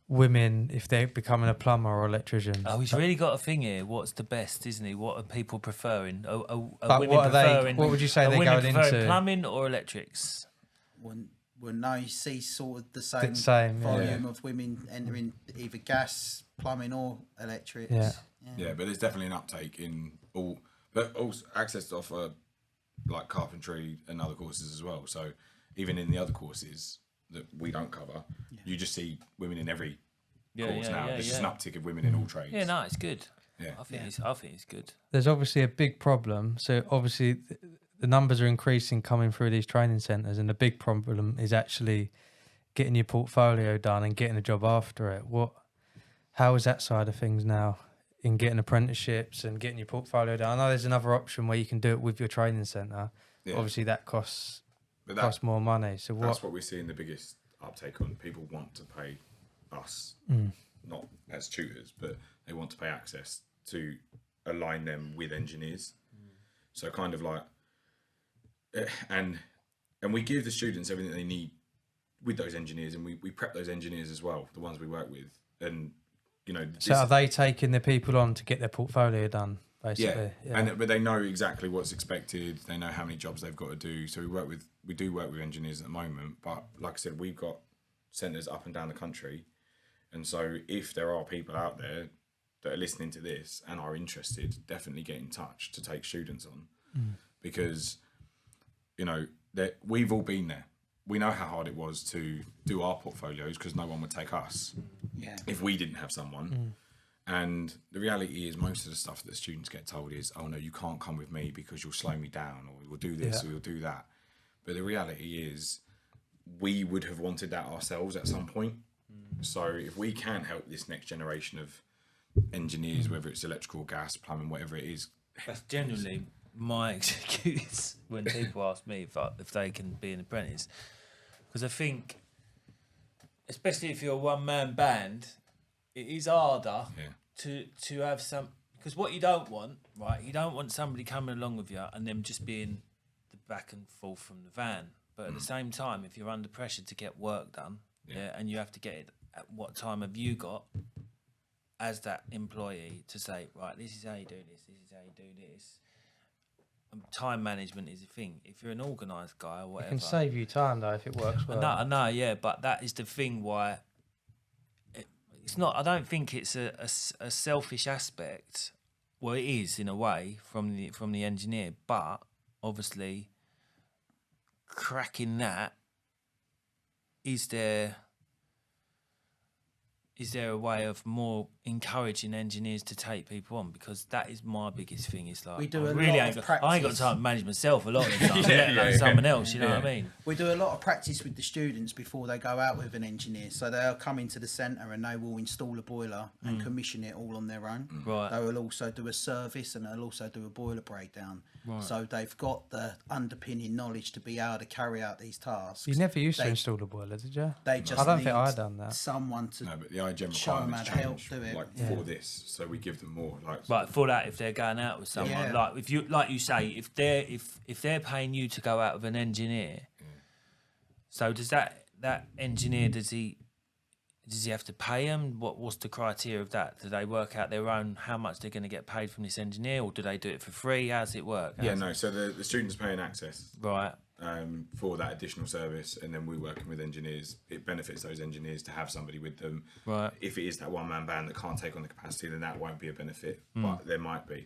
S1: women if they're becoming a plumber or electrician.
S3: Oh, he's really got a thing here. What's the best, isn't he? What are people preferring? Are
S1: But
S3: women
S1: what are they?
S3: preferring?
S1: What would you say
S3: are
S1: they're
S3: women
S1: going
S3: preferring
S1: into?
S3: plumbing or electrics?
S2: Well, no, you see sort of the same,
S1: same, yeah.
S2: volume of women entering either gas, plumbing, or electrics.
S1: Yeah.
S4: But there's definitely an uptake in all, but also access to offer like carpentry and other courses as well. So even in the other courses that we don't cover, you just see women in every course now. There's just an uptick of women in all trades.
S3: Yeah, no, it's good.
S4: Yeah.
S3: I think it's good.
S1: There's obviously a big problem. So obviously the numbers are increasing coming through these training centres, and the big problem is actually getting your portfolio done and getting a job after it. How is that side of things now in getting apprenticeships and getting your portfolio done? I know there's another option where you can do it with your training centre.
S4: Yeah.
S1: Obviously that costs
S4: But
S1: more money. So
S4: that's what we're seeing the biggest uptake on. People want to pay us, not as tutors, but they want to pay access to align them with engineers. So kind of like, and we give the students everything they need with those engineers, and we prep those engineers as well, the ones we work with. And
S1: So are they taking the people on to get their portfolio done, basically?
S4: Yeah. But they know exactly what's expected. They know how many jobs they've got to do. So we do work with engineers at the moment. But like I said, we've got centres up and down the country, and so if there are people out there that are listening to this and are interested, definitely get in touch to take students on, because that we've all been there. We know how hard it was to do our portfolios because no one would take us if we didn't have someone. And the reality is most of the stuff that the students get told is, oh no, you can't come with me because you'll slow me down, or you'll do this or you'll do that. But the reality is we would have wanted that ourselves at some point. So if we can help this next generation of engineers, whether it's electrical, gas, plumbing, whatever it is.
S3: That's genuinely my excuse when people ask me if they can be an apprentice. Because I think, especially if you're a one-man band, it is harder to have some... Because what you don't want, right? You don't want somebody coming along with you and them just being the back and forth from the van. But at the same time, if you're under pressure to get work done, and you have to get it at what time have you got as that employee to say, right, this is how you do this, this is how you do this. Time management is a thing. If you're an organised guy or
S1: It
S3: whatever,
S1: can save you time though if it works well.
S3: I know, yeah, but that is the thing why it's not. I don't think it's a selfish aspect. Well, it is in a way from the engineer, but obviously, cracking that, is there a way of more encouraging engineers to take people on? Because that is my biggest thing. It's like
S2: We do
S3: I
S2: a
S3: really
S2: lot
S3: ain't
S2: of
S3: got, I ain't got
S2: practice.
S3: time to manage myself a lot of the time, let alone someone else. You know what I mean?
S2: We do a lot of practice with the students before they go out with an engineer. So they'll come into the centre and they will install a boiler and commission it all on their own.
S3: Right.
S2: They will also do a service and they'll also do a boiler breakdown. So they've got the underpinning knowledge to be able to carry out these tasks.
S1: You never used to
S2: They-
S1: install a boiler, did you?
S2: They just
S1: I don't
S2: need
S1: think I'd done that.
S2: someone to
S4: No, but the IGM
S2: show 'em
S4: requirements
S2: how to help
S4: change
S2: do it.
S4: like for this, so we give them more. Like
S3: Right, for that, if they're going out with someone,
S2: Yeah.
S3: like if you, like you say, if they're paying you to go out with an engineer, so does that engineer does he have to pay them? What's the criteria of that? Do they work out their own how much they're going to get paid from this engineer, or do they do it for free? How's it work?
S4: yeah, no. So the students paying access
S3: Right.
S4: for that additional service, and then we're working with engineers. It benefits those engineers to have somebody with them.
S3: Right.
S4: If it is that one-man band that can't take on the capacity, then that won't be a benefit, but there might be.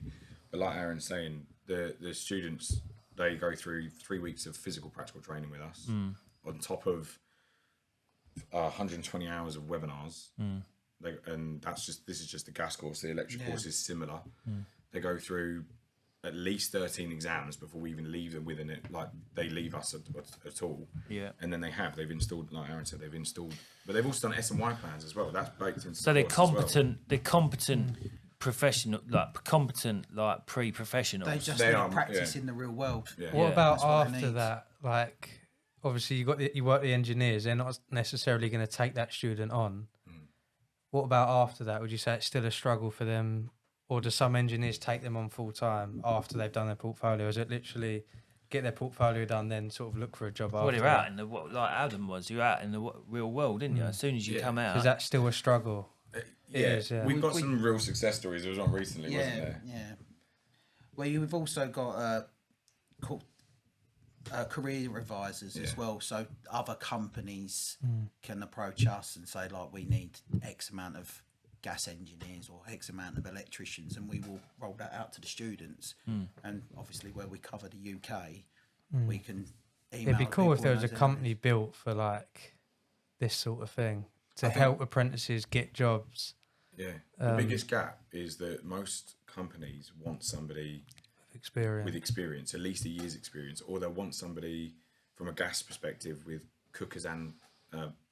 S4: But like Aaron's saying, the students, they go through 3 weeks of physical practical training with us on top of 120 hours of webinars. And this is just the gas course. The electric course is similar. They go through at least 13 exams before we even leave them within it. Like they leave us at all.
S3: Yeah.
S4: And then they've installed, like Aaron said, but they've also done S&Y plans as well. That's baked into
S3: So
S4: the
S3: they're
S4: course as well.
S3: competent. They're competent professional, like pre-professionals.
S2: they just
S4: They
S2: need
S4: are,
S2: practice
S4: yeah.
S2: in the real world.
S4: Yeah.
S1: What
S3: Yeah.
S1: about
S2: That's what they
S1: after
S2: need.
S1: that? Like, obviously, you work the engineers. They're not necessarily going to take that student on. What about after that? Would you say it's still a struggle for them, or do some engineers take them on full time after they've done their portfolio? Is it literally get their portfolio done, then sort of look for a job
S3: Well,
S1: after?
S3: you're out in the like Adam was. You're out in the real world, didn't you? As soon as you come out,
S1: Is that still a struggle?
S4: Yeah,
S1: is, yeah.
S4: we've got some real success stories. There was one recently, wasn't
S2: Yeah,
S4: there?
S2: yeah. Well, you've also got career advisors as well. So other companies can approach us and say, like, we need X amount of gas engineers or X amount of electricians, and we will roll that out to the students. And obviously, where we cover the UK, we can email.
S1: It'd be cool if
S2: people
S1: there
S2: in
S1: was a
S2: those
S1: company
S2: areas.
S1: built for like this sort of thing to help apprentices get jobs.
S4: Yeah. The biggest gap is that most companies want somebody
S1: Experience.
S4: with experience, at least a year's experience, or they'll want somebody from a gas perspective with cookers and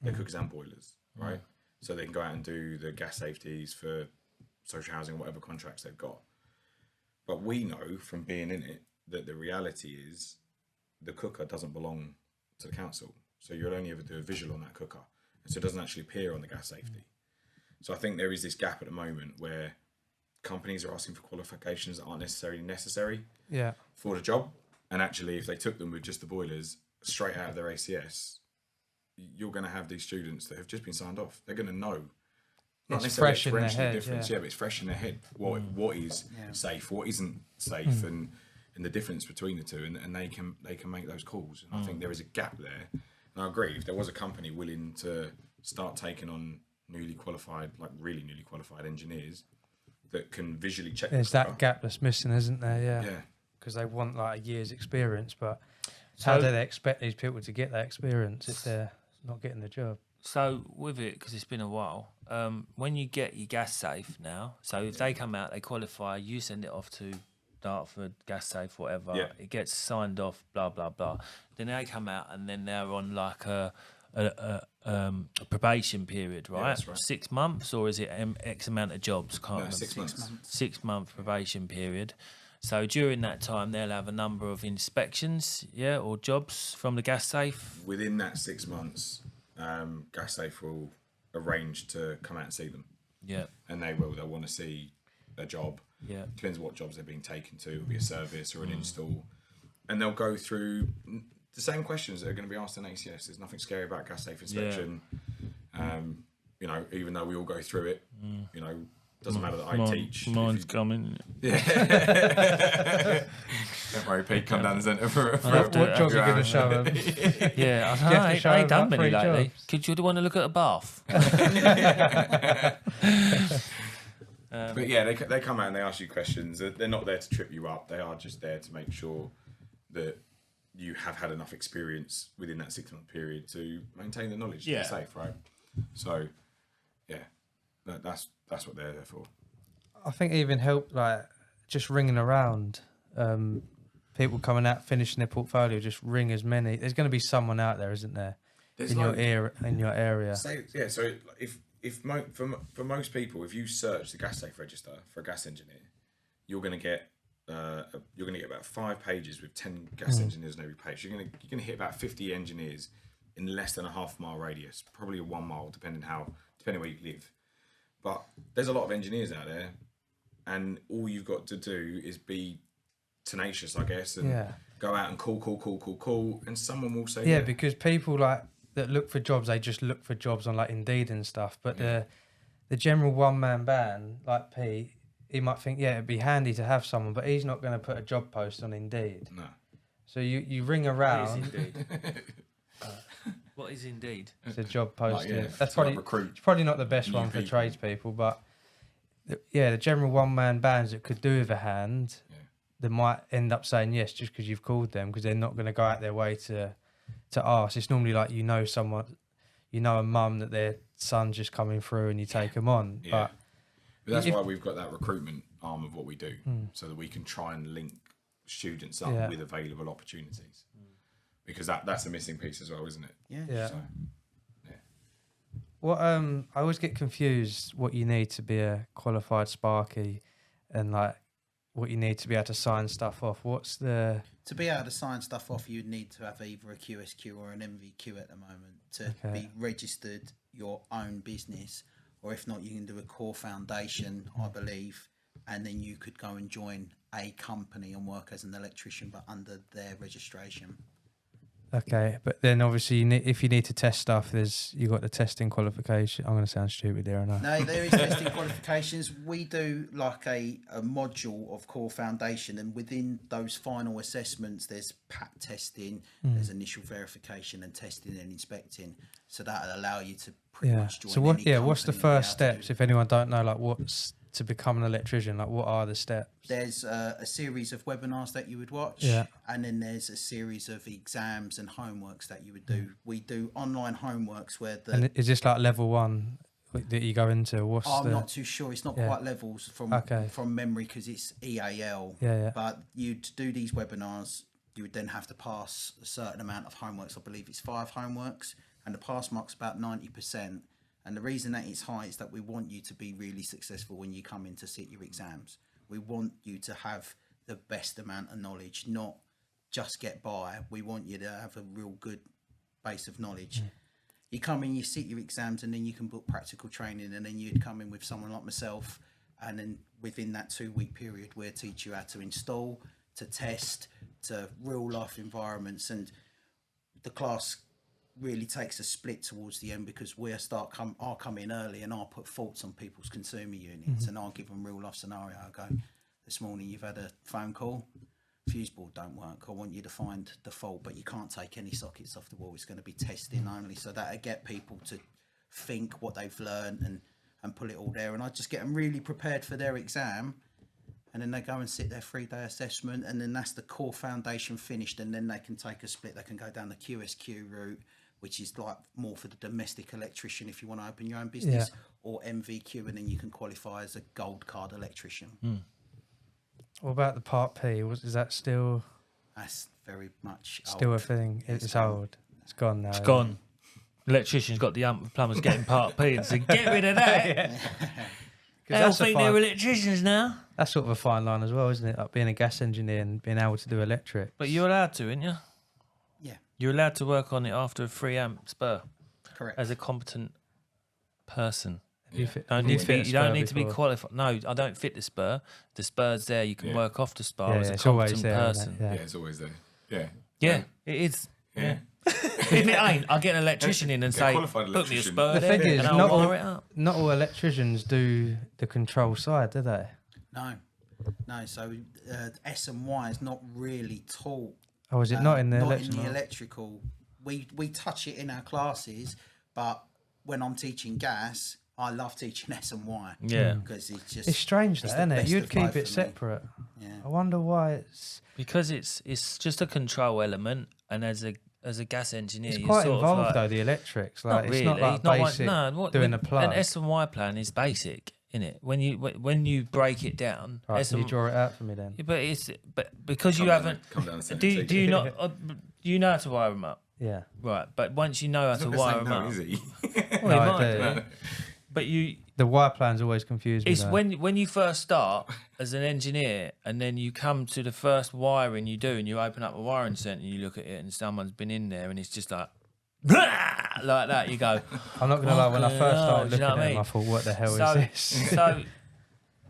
S4: cookers and boilers, right? So they can go out and do the gas safeties for social housing, whatever contracts they've got. But we know from being in it that the reality is the cooker doesn't belong to the council. So you'll only ever do a visual on that cooker. And so it doesn't actually appear on the gas safety. So I think there is this gap at the moment where companies are asking for qualifications that aren't necessarily necessary
S1: Yeah.
S4: for the job. And actually, if they took them with just the boilers straight out of their ACS, you're going to have these students that have just been signed off. They're going to know. Not
S1: It's
S4: necessarily
S1: fresh in their
S4: exponentially
S1: head,
S4: difference,
S1: yeah.
S4: but it's fresh in their head. What is safe, what isn't safe, and the difference between the two, and they can make those calls. And I think there is a gap there. And I agree, if there was a company willing to start taking on newly qualified, like really newly qualified engineers that can visually check.
S1: There's
S4: the
S1: that
S4: cooker.
S1: gap that's missing, isn't there? Yeah.
S4: Yeah.
S1: Because they want like a year's experience, but how do they expect these people to get that experience if they're not getting the job?
S3: So with it, because it's been a while, when you get your gas safe now, so if they come out, they qualify, you send it off to Dartford, gas safe, whatever,
S4: Yeah.
S3: it gets signed off, blah, blah, blah. Then they come out and then they're on like a probation period, right?
S4: that's right.
S3: 6 months, or is it X amount of jobs? Can't
S4: No,
S3: remember.
S4: 6 months.
S3: 6 month probation period. So during that time, they'll have a number of inspections, yeah, or jobs from the gas safe.
S4: Within that 6 months, Gas Safe will arrange to come out and see them.
S3: Yeah.
S4: And they'll want to see a job.
S3: Yeah.
S4: Depends what jobs they're being taken to. It'll be a service or an install, and they'll go through the same questions that are going to be asked in ACS. There's nothing scary about gas safe inspection. You know, even though we all go through it, you know, doesn't matter that I teach.
S3: Mine's coming.
S4: Yeah. Don't worry, Pete, come down the centre for
S1: What job are you going to show them?
S3: Yeah,
S1: you have to show
S3: I ain't
S1: them
S3: done
S1: about
S3: many
S1: 3
S3: lately.
S1: jobs?
S3: Could you want to look at a bath?
S4: But yeah, they come out and they ask you questions. They're not there to trip you up. They are just there to make sure that you have had enough experience within that 6-month period to maintain the knowledge to be safe, right? So, yeah, that's what they're there for.
S1: I think it even helped, like, just ringing around. People coming out, finishing their portfolio, just ring as many. There's going to be someone out there, isn't there?
S4: There's
S1: in your area.
S4: So for most people, if you search the gas safe register for a gas engineer, you're going to get about 5 pages with 10 gas engineers on every page. You're going to hit about 50 engineers in less than a half-mile radius, probably a 1 mile, depending where you live. But there's a lot of engineers out there, and all you've got to do is be tenacious, I guess, and go out and call, and someone will say
S1: because people like that look for jobs, they just look for jobs on like Indeed and stuff. But the general one-man band like Pete, he might think, it'd be handy to have someone, but he's not going to put a job post on Indeed.
S4: No.
S1: So you ring around.
S3: What is Indeed?
S1: It's a job post.
S4: Like,
S1: That's
S4: recruit
S1: it's probably not the best
S4: new
S1: one for
S4: people.
S1: tradespeople, but the general one-man bands that could do with a hand, they might end up saying yes just because you've called them, because they're not going to go out their way to ask. It's normally like someone, a mum that their son's just coming through and you take them on.
S4: Yeah. But that's
S1: if-
S4: why we've got that recruitment arm of what we do, so that we can try and link students up with available opportunities. Because that's a missing piece as well, isn't it?
S1: Yeah.
S4: So,
S1: What I always get confused what you need to be a qualified Sparky, and like what you need to be able to sign stuff off. What's the
S2: To be able to sign stuff off, you'd need to have either a QSQ or an MVQ at the moment to be registered your own business, or if not, you can do a core foundation, I believe, and then you could go and join a company and work as an electrician, but under their registration.
S1: okay? But then obviously, if you need to test stuff, you got the testing qualification. I'm going to sound stupid there, aren't I?
S2: No, there is testing qualifications. We do like a module of core foundation, and within those final assessments, there's PAT testing, there's initial verification and testing and inspecting. So that'll allow you to pretty much join.
S1: So what?
S2: any
S1: What's the
S2: company and be
S1: first
S2: able to do
S1: steps? If anyone don't know, like what's to become an electrician? Like what are the steps?
S2: There's a series of webinars that you would watch, and then there's a series of exams and homeworks that you would do. We do online homeworks where
S1: And is this like level 1 that you go into?
S2: I'm not too sure. It's not quite levels from memory because it's EAL. But you'd do these webinars. You would then have to pass a certain amount of homeworks. I believe it's 5 homeworks, and the pass mark's about 90%. And the reason that it's high is that we want you to be really successful when you come in to sit your exams. We want you to have the best amount of knowledge, not just get by. We want you to have a real good base of knowledge. You come in, you sit your exams, and then you can book practical training, and then you'd come in with someone like myself, and then within that 2-week period, we'll teach you how to install, to test, to real life environments. And the class really takes a split towards the end, because I'll come in early and I'll put faults on people's consumer units, and I'll give them real life scenario. I'll go, this morning you've had a phone call, fuse board don't work. I want you to find the fault, but you can't take any sockets off the wall. It's going to be testing only. So that'll get people to think what they've learned and put it all there. And I just get them really prepared for their exam. And then they go and sit their 3-day assessment, and then that's the core foundation finished. And then they can take a split. They can go down the QSQ route, which is like more for the domestic electrician if you want to open your own business, or MVQ, and then you can qualify as a gold card electrician.
S1: What about the Part P? Is that still
S2: That's very much
S1: a
S2: old.
S1: thing? It's old. It's gone now.
S3: It's gone. Electrician's got the ump, plumber's getting Part P and said, get rid of that. They all think they're electricians now.
S1: That's sort of a fine line as well, isn't it? Like being a gas engineer and being able to do electric.
S3: But you're allowed to, aren't you?
S2: Yeah,
S3: You're allowed to work on it after a 3 amp spur
S2: correct.
S3: as a competent person.
S1: You fit,
S3: Don't
S1: you
S3: need to be,
S1: fit a
S3: you don't
S1: spur
S3: need to be
S1: before.
S3: qualified. No, I don't fit the spur. The spur's there. You can
S4: Yeah.
S3: work off the spur
S1: Yeah,
S3: as a
S1: it's always
S3: competent
S1: there, isn't
S3: person.
S1: it?
S4: Yeah,
S1: Yeah.
S4: it's always there. Yeah.
S3: Yeah, it is.
S4: Yeah.
S3: If it ain't, I'll get an electrician in and
S4: Get a
S3: say,
S4: qualified
S3: put me a
S4: electrician.
S3: spur
S1: The
S3: there,
S1: thing is,
S3: and I'll
S1: not
S3: wire
S1: all,
S3: it up.
S1: not all electricians do the control side, do they?
S2: No, no. So S and Y is not really taught.
S1: Or is it not in the
S2: not
S1: electrical?
S2: in the electrical. We touch it in our classes, but when I'm teaching gas, I love teaching S and Y.
S3: Yeah.
S2: because it's just
S1: It's strange,
S2: it's
S1: that,
S2: the
S1: isn't it?
S2: best
S1: You'd
S2: of
S1: keep
S2: both
S1: it
S2: for me.
S1: separate.
S2: Yeah.
S1: I wonder why it's.
S3: Because it's just a control element, and as a gas engineer,
S1: It's
S3: you're
S1: quite
S3: sort
S1: involved
S3: of like,
S1: though. The electrics, like
S3: not
S1: it's
S3: really.
S1: not like
S3: Not
S1: basic doing a plug.
S3: An S and Y plan is basic, isn't it? When you break it down,
S1: Right,
S3: S
S1: can you
S3: and
S1: draw it out for me then?
S3: Yeah, but because you haven't.
S4: Come down and
S3: Do you not? Do you know how to wire them up?
S1: Yeah.
S3: Right, but once you know how
S4: He's
S3: to
S4: not gonna
S3: wire
S4: say
S3: them
S4: no,
S3: up,
S4: is he?
S3: well, you
S1: No, I
S3: might
S1: do.
S3: do. But you,
S1: The wire plans always confuse me.
S3: it's
S1: though.
S3: when you first start as an engineer, and then you come to the first wiring you do, and you open up a wiring centre, and you look at it, and someone's been in there, and it's just like. Like that, you go.
S1: I'm not gonna lie. When I
S3: "Fucking
S1: first
S3: hell,"
S1: started
S3: do you
S1: looking
S3: know
S1: at
S3: what I
S1: them,
S3: mean?
S1: I thought, "What the hell
S3: So,
S1: is this?"
S3: so,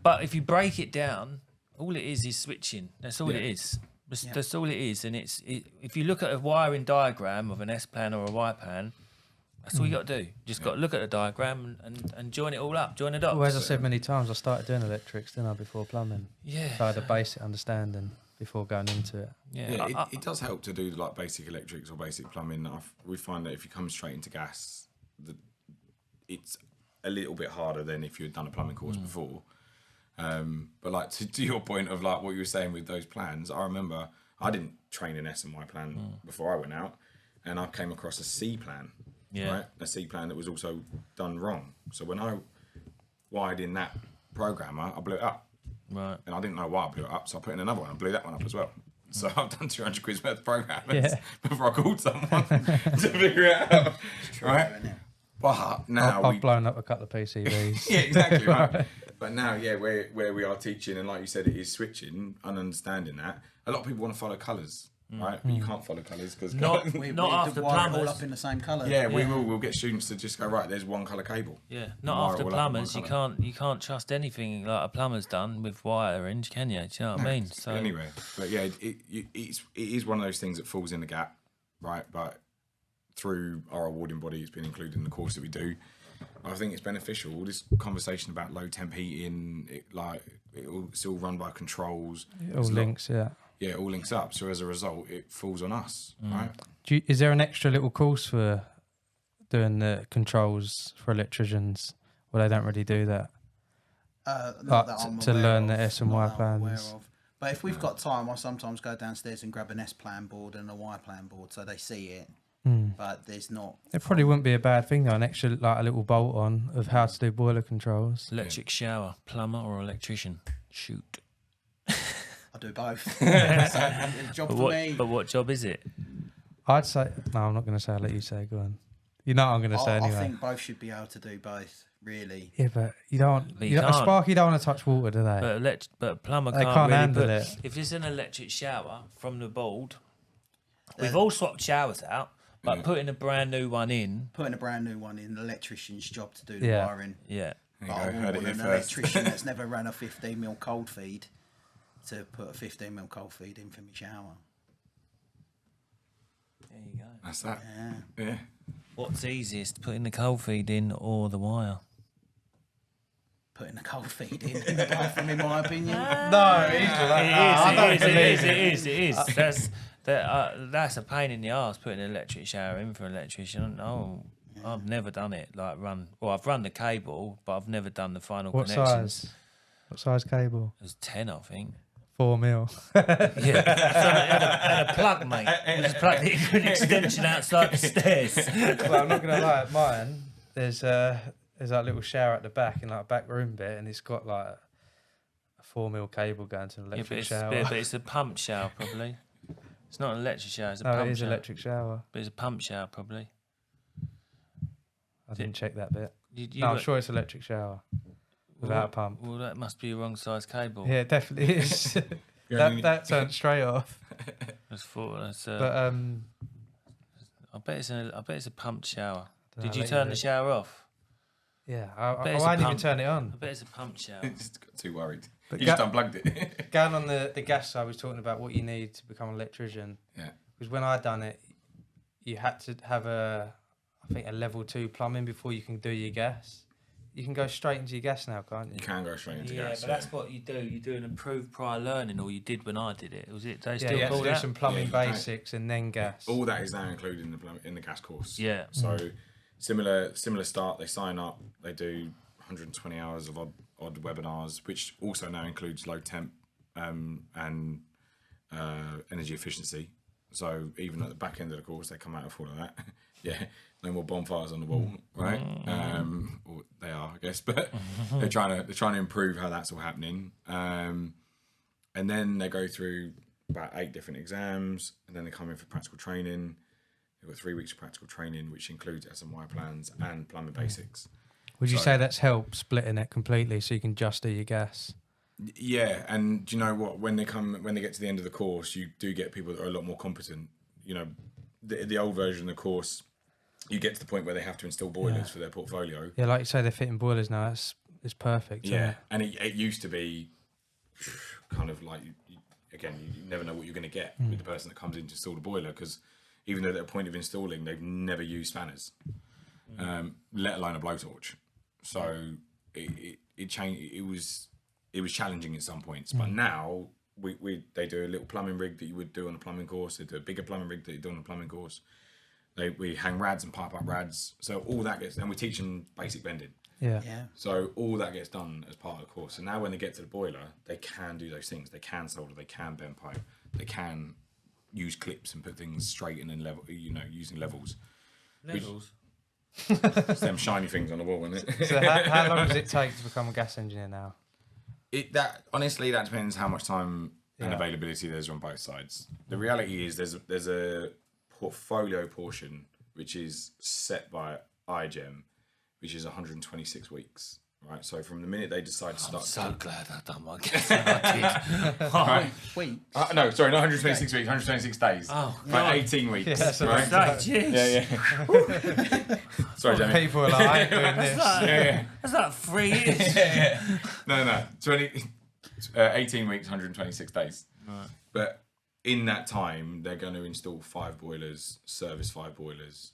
S3: but if you break it down, all it is switching. That's all it is. That's all it is. And if you look at a wiring diagram of an S plan or a Y plan, that's all you got to do. Just got to look at the diagram and join it all up. Join the dots.
S1: Well, as I said many times, I started doing electrics, didn't I, before plumbing?
S3: Yeah.
S1: So I had a basic understanding before going into it.
S3: Yeah.
S4: Yeah, it does help to do like basic electrics or basic plumbing. We find that if you come straight into gas, it's a little bit harder than if you had done a plumbing course before. But like to your point of like what you were saying with those plans, I remember I didn't train an S and Y plan before I went out, and I came across a C plan.
S3: Yeah.
S4: Right, a C plan that was also done wrong. So when I wired in that programmer, I blew it up.
S3: Right.
S4: And I didn't know why I blew it up, so I put in another one and blew that one up as well. So I've done 200 quid's worth of programming before I called someone to figure it out. Right? But now
S1: I've blown up a couple of PCBs.
S4: yeah, exactly. Right. But now, yeah, where we are teaching, and like you said, it is switching and understanding that. A lot of people want to follow colours, right? But you can't follow colours because
S3: Not
S2: We
S3: after
S2: wire it all
S3: plumbers.
S2: up in the same colour.
S4: yeah, we will. We'll get students to just go right. There's one colour cable.
S3: Yeah.
S4: Wire
S3: Not
S4: it
S3: after
S4: all up in
S3: plumbers.
S4: one
S3: You can't trust anything like a plumber's done with wiring, can you? Do you know what I mean? So
S4: Anyway, but yeah, it is one of those things that falls in the gap, right? But through our awarding body, it's been included in the course that we do. I think it's beneficial. All this conversation about low temp heating, it's all run by controls.
S1: It all
S4: It's not-
S1: links, yeah.
S4: Yeah, it all links up. So as a result, it falls on us, right?
S1: Is there an extra little course for doing the controls for electricians? Well, they don't really do that.
S2: Not that I'm
S1: to
S2: aware
S1: learn the
S2: of,
S1: S and
S2: not
S1: Y
S2: that I'm aware
S1: plans.
S2: of. But if we've got time, I sometimes go downstairs and grab an S plan board and a Y plan board so they see it. But there's not.
S1: It probably wouldn't be a bad thing though, an extra like a little bolt on of how to do boiler controls.
S3: electric shower, plumber or electrician. Shoot.
S2: I do both. So, a job for me.
S3: But what job is it?
S1: I'd say no. I'm not going to say. I'll let you say. Go on. You know what I'm going to say
S2: I
S1: anyway.
S2: think both should be able to do both. Really.
S1: Yeah, but you don't.
S3: But
S1: You
S3: you
S1: don't a
S3: can't.
S1: Sparky don't want to touch water, do they?
S3: But a plumber
S1: They
S3: can't,
S1: can't
S3: really
S1: handle
S3: put,
S1: it.
S3: If it's an electric shower from the board, we've all swapped showers out, but putting a brand new one in,
S2: Putting a brand new one in, the electrician's job to do the
S1: Yeah.
S2: wiring.
S3: yeah.
S2: But
S4: There you
S2: I
S4: go,
S2: wouldn't
S4: heard it
S2: want
S4: here
S2: an
S4: first.
S2: electrician that's never ran a 15mm cold feed to put a 15mm cold feed in for my shower.
S3: There you go.
S4: That's that.
S2: Yeah.
S4: Yeah.
S3: What's easiest, putting the cold feed in or the wire?
S2: Putting a cold feed in the bathroom, in my opinion.
S1: No,
S3: It is. That's a pain in the arse putting an electric shower in for an electrician. Oh, I've never done it. I've run the cable, but I've never done the final
S1: What
S3: connections.
S1: size? What size cable?
S3: It was 10, I think.
S1: 4 mil.
S3: Yeah, so it had a plug, mate. We just plugged it into an extension outside the stairs.
S1: Well, I'm not gonna lie. At mine, there's like a little shower at the back in like a back room bit, and it's got like a 4 mil cable going to an
S3: Yeah,
S1: electric
S3: but
S1: shower.
S3: it's a pump shower, probably. It's not an electric shower, it's a
S1: No,
S3: pump
S1: it is
S3: shower.
S1: electric shower.
S3: But it's a pump shower, probably.
S1: I didn't check that bit.
S3: You
S1: No, I'm sure it's electric shower without a pump.
S3: Well, that must be a wrong size cable.
S1: Yeah, it definitely is.
S4: Yeah,
S1: that turned straight off.
S3: That's
S1: But
S3: I bet it's a pumped shower.
S1: Dunno,
S3: Did you
S1: let
S3: turn
S1: you
S3: the shower off?
S1: Yeah,
S3: Bet
S1: I
S3: it's a
S1: won't even
S3: pump.
S1: turn it on.
S3: I bet it's a pump shower.
S4: Just got too worried.
S1: But
S4: You just unplugged it.
S1: Going on the gas, I was talking about what you need to become an electrician.
S4: Yeah.
S1: Because when I done it, you had to have I think a level 2 plumbing before you can do your gas. You can go straight into your gas now, can't you?
S4: You can go straight into
S3: Yeah,
S4: gas.
S3: but that's what you do. You do an improved prior learning, or you did when I did it. Was it? They
S1: Yeah,
S3: still
S1: you have
S3: call
S1: to do
S3: that?
S1: some plumbing
S4: Yeah, you can.
S1: basics and then gas.
S4: All that is now included in the gas course.
S3: Yeah.
S4: So similar start. They sign up. They do 120 hours of odd webinars, which also now includes low temp and energy efficiency. So even at the back end of the course, they come out of all of that. Yeah, no more bonfires on the wall, right? Or they are, I guess, but they're trying to improve how that's all happening. And then they go through about 8 different exams, and then they come in for practical training. They've got 3 weeks of practical training, which includes SMY plans and plumbing basics.
S1: Would you
S4: So-
S1: say that's helped splitting it completely so you can just do your gas?
S4: Yeah, and do you know what? When they get to the end of the course, you do get people that are a lot more competent. You know, the old version of the course, you get to the point where they have to install boilers for their portfolio.
S1: Yeah, like you say, they're fitting boilers now. It's perfect. isn't
S4: Yeah,
S1: it?
S4: and it used to be kind of like, again, you never know what you're going to get with the person that comes in to install the boiler, because even though they're at the point of installing, they've never used spanners, let alone a blowtorch. So it changed. It was challenging at some points, but now they do a little plumbing rig that you would do on a plumbing course. They do a bigger plumbing rig that you do on a plumbing course. We hang rads and pipe up rads. So all that gets, and we teach them basic bending.
S1: Yeah.
S2: Yeah.
S4: So all that gets done as part of the course. So now when they get to the boiler, they can do those things. They can solder, they can bend pipe, they can use clips and put things straight in and level, using levels.
S3: Levels.
S4: It's them shiny things on the wall, isn't it?
S1: So how long does it take to become a gas engineer now?
S4: Honestly, that depends how much time and
S1: Yeah.
S4: availability there's on both sides. The reality is there's a portfolio portion which is set by iGEM, which is 126 weeks. Right, so from the minute they decide to start,
S3: So glad I done my gas. I did.
S4: right?
S2: Wait.
S4: No, sorry, not 126 weeks, 126 days.
S3: Oh,
S4: Right, 18 weeks.
S1: Yeah, that's
S4: right?
S3: Like, jeez.
S4: Yeah. Sorry, Jamie.
S1: People are like, I ain't doing
S3: That's
S1: this.
S3: like,
S4: Yeah.
S3: that's like 3 years.
S4: No. 18 weeks, 126 days.
S3: Right.
S4: But in that time, they're going to install 5 boilers, service 5 boilers,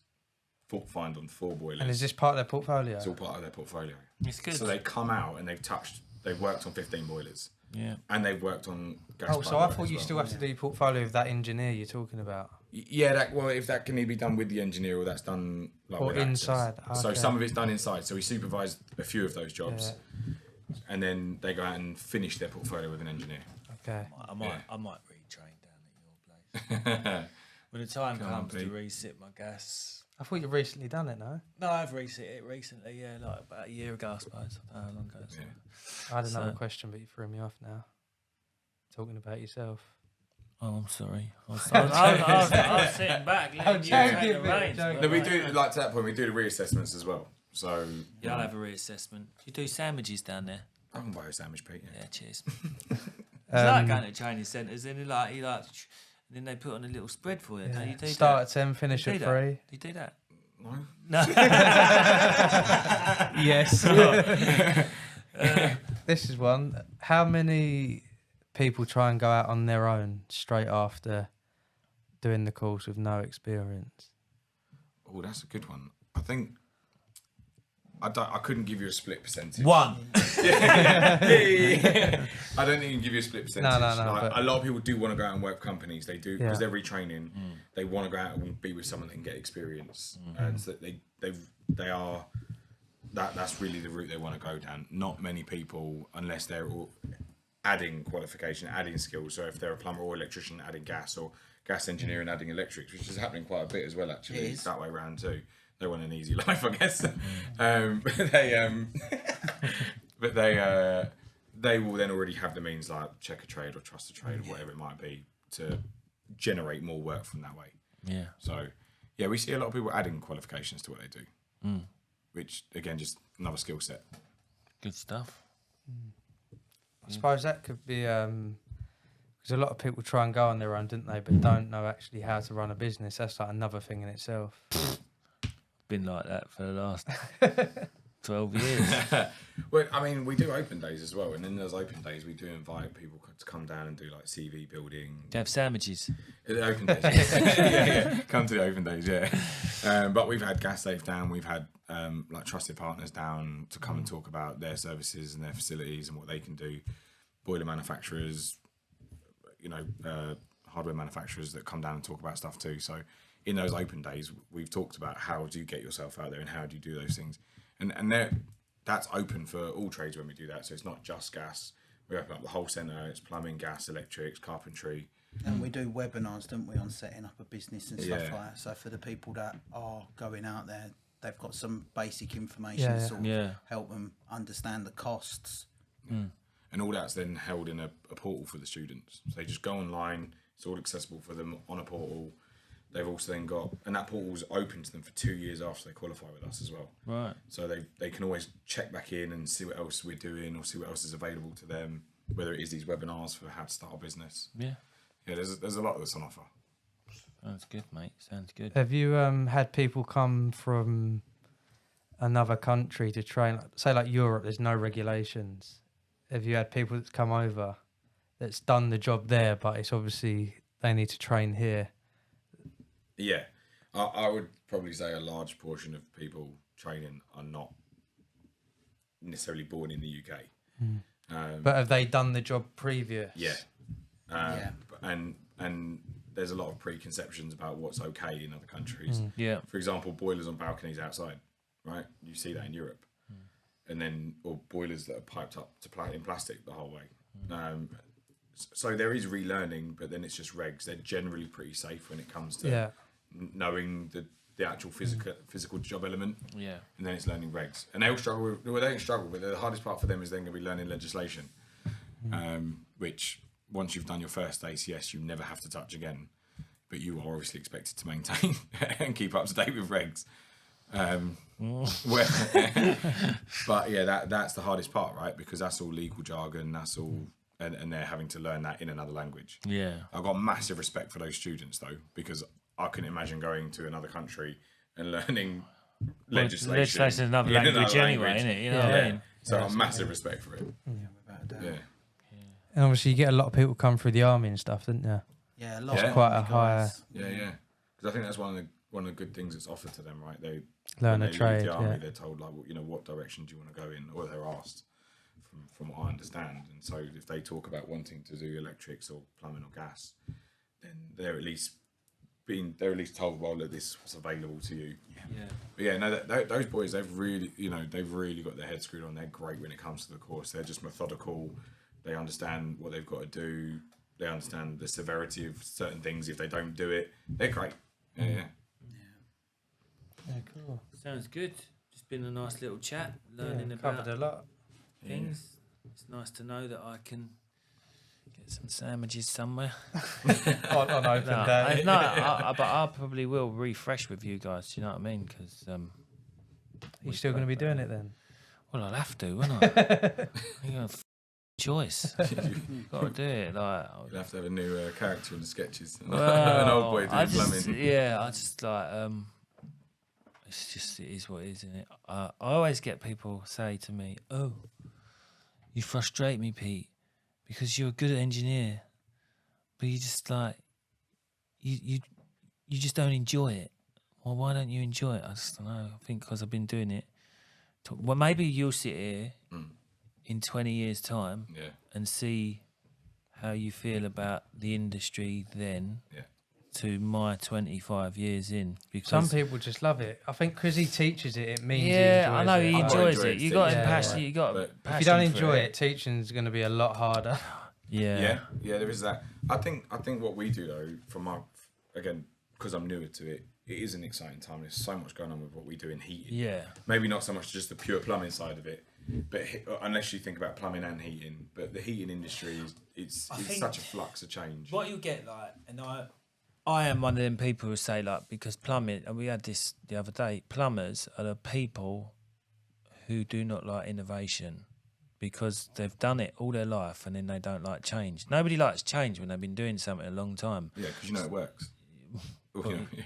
S4: fault find on 4 boilers.
S1: And is this part of their portfolio?
S4: It's all part of their portfolio.
S3: It's good.
S4: So they come out and they've worked on 15 boilers.
S3: Yeah.
S4: And they've worked on gas.
S1: Oh, so I thought you still have to do your portfolio with that engineer you're talking about.
S4: Yeah, if that can either be done with the engineer or that's done like
S1: Or
S4: with access.
S1: inside,
S4: So
S1: okay.
S4: some of it's done inside. So we supervised a few of those jobs, and then they go out and finish their portfolio with an engineer.
S1: Okay.
S3: I might retrain down at your place. When the time comes to
S4: Pete.
S3: resit my gas.
S1: I thought you'd recently done it, no?
S3: No, I've reset it recently, yeah, like about a year ago, I suppose. I don't know how long ago. it's
S4: Yeah.
S1: I had another
S3: So-
S1: question, but you threw me off now. Talking about yourself.
S3: Oh, I'm sorry. I was sitting back, letting you
S1: joking,
S3: take the
S1: mate,
S3: reins.
S1: joking.
S3: but
S4: No, we
S3: like,
S4: do like to that point. We do the reassessments as well. So
S3: Yeah, I'll have a reassessment. You do sandwiches down there?
S4: I can buy a sandwich, Pete. Yeah.
S3: Yeah, cheers. It's like going to training centres, and then they put on a little spread for you. Don't you do
S1: Start
S3: that?
S1: at 10, finish
S3: Do
S1: at
S3: that?
S1: 3.
S3: Do you do that?
S4: No.
S3: No.
S1: Yes. This is one. How many people try and go out on their own straight after doing the course with no experience?
S4: Oh, that's a good one. I think I couldn't give you a split percentage.
S3: One.
S4: I don't even give you a split percentage.
S1: No,
S4: Like,
S1: but-
S4: a lot of people do want to go out and work for companies. They do because
S1: Yeah.
S4: they're retraining. They want to go out and be with someone that can get experience, and so they are. That's really the route they want to go down. Not many people, unless they're all adding qualification, adding skills. So if they're a plumber or electrician, adding gas, or gas engineer and adding electrics, which is happening quite a bit as well. Actually,
S2: It is.
S4: that way around too. They want an easy life, I guess. But they will then already have the means, like check a trade or trust a trade or whatever it might be, to generate more work from that way.
S3: Yeah.
S4: So yeah, we see a lot of people adding qualifications to what they do, which again, just another skill set.
S3: Good stuff.
S1: I suppose that could be because a lot of people try and go on their own, didn't they? But don't know actually how to run a business. That's like another thing in itself.
S3: Been like that for the last 12 years.
S4: Well, I mean, we do open days as well, and in those open days, we do invite people to come down and do like CV building.
S3: Do you have sandwiches?
S4: The open days, yeah. Come to the open days, yeah. But we've had Gas Safe down, we've had like trusted partners down to come and talk about their services and their facilities and what they can do. Boiler manufacturers, you know, hardware manufacturers that come down and talk about stuff too. So in those open days, we've talked about how do you get yourself out there and how do you do those things, and that's open for all trades when we do that. So it's not just gas. We open up the whole centre. It's plumbing, gas, electrics, carpentry.
S2: And we do webinars, don't we, on setting up a business and stuff
S4: Yeah.
S2: like that. So for the people that are going out there, they've got some basic information to sort of help them understand the costs.
S4: And all that's then held in a portal for the students. So they just go online. It's all accessible for them on a portal. They've also then got, and that portal's open to them for 2 years after they qualify with us as well.
S3: Right.
S4: So they can always check back in and see what else we're doing or see what else is available to them, whether it is these webinars for how to start a business.
S3: Yeah.
S4: Yeah, there's a lot that's on offer.
S3: Sounds good, mate. Sounds good.
S1: Have you had people come from another country to train? Say like Europe, there's no regulations. Have you had people that's come over that's done the job there, but it's obviously they need to train here?
S4: Yeah, I would probably say a large portion of people training are not necessarily born in the UK.
S1: But have they done the job previous?
S4: Yeah.
S2: Yeah.
S4: And there's a lot of preconceptions about what's okay in other countries.
S3: Yeah.
S4: For example, boilers on balconies outside, right? You see that in Europe. And then, or boilers that are piped up to in plastic the whole way. So there is relearning, but then it's just regs. They're generally pretty safe when it comes to knowing the actual physical job element.
S3: Yeah.
S4: And then it's learning regs. And they'll struggle with, well, they don't struggle, but the hardest part for them is then going to be learning legislation, which once you've done your first ACS, you never have to touch again. But you are obviously expected to maintain and keep up to date with regs. But yeah, that's the hardest part, right? Because that's all legal jargon, that's all, and they're having to learn that in another language.
S3: Yeah.
S4: I've got massive respect for those students though, because I can imagine going to another country and learning legislation.
S3: Legislation is another
S4: in
S3: language anyway, isn't it? You know what I mean?
S4: So I've massive respect for it.
S2: Without a doubt.
S4: Yeah.
S1: And obviously you get a lot of people come through the army and stuff, didn't you?
S2: Yeah, a lot
S4: Yeah.
S2: of
S1: Quite a
S2: army
S1: high-
S2: guys.
S4: Yeah. Because I think that's one of the good things that's offered to them, right? They
S1: Learn
S4: when
S1: a
S4: they leave
S1: trade,
S4: the army,
S1: yeah.
S4: they're told like, you know, what direction do you want to go in, or they're asked from what I understand. And so if they talk about wanting to do electrics or plumbing or gas, then they're at least told, well, look, this was available to you.
S3: Yeah.
S4: But yeah, no, those boys, they've really got their head screwed on. They're great when it comes to the course. They're just methodical. They understand what they've got to do. They understand the severity of certain things. If they don't do it, they're great. Yeah.
S1: Yeah, cool.
S3: Sounds good. Just been a nice little chat, learning
S1: Covered
S3: about
S1: a lot.
S3: things. It's nice to know that I can get some sandwiches somewhere.
S1: on open
S3: No,
S1: day.
S3: but I probably will refresh with you guys. Do you know what I mean? Because
S1: You're still going to be doing it then?
S3: well, I'll have to, won't I? You got a choice. Got to do it. Like,
S4: You'll have to have a new character in the sketches. An
S3: well,
S4: old boy
S3: I
S4: doing
S3: just,
S4: plumbing.
S3: yeah, I just like it's just, it is what it is, isn't it? I always get people say to me, "Oh, you frustrate me, Pete, because you're a good engineer, but you just like you just don't enjoy it." Well, why don't you enjoy it? I just don't know. I think because I've been doing it. Well, maybe you'll sit here in 20 years' time
S4: Yeah.
S3: and see how you feel about the industry then
S4: Yeah.
S3: to my 25 years in. Because
S1: Some people just love it. I think because he teaches it, it means
S3: yeah,
S1: he
S3: I
S1: enjoys
S3: know
S1: it.
S3: he
S4: I
S3: enjoys
S4: enjoy
S3: it.
S4: it
S3: You
S4: too,
S3: got
S1: yeah,
S3: passion.
S1: yeah.
S3: You got
S4: But
S3: passion
S1: If you don't
S3: for
S1: enjoy it, teaching's going to be a lot harder.
S3: Yeah.
S4: Yeah, there is that. I think what we do though, again, because I'm newer to it, it is an exciting time. There's so much going on with what we do in heating.
S3: Yeah.
S4: Maybe not so much just the pure plumbing side of it, but unless you think about plumbing and heating, but the heating industry it's
S3: think
S4: such a flux of change.
S3: What you get like, and I am one of them people who say like, because plumbing, and we had this the other day, plumbers are the people who do not like innovation because they've done it all their life and then they don't like change. Nobody likes change when they've been doing something a long time.
S4: Yeah, because you know it works.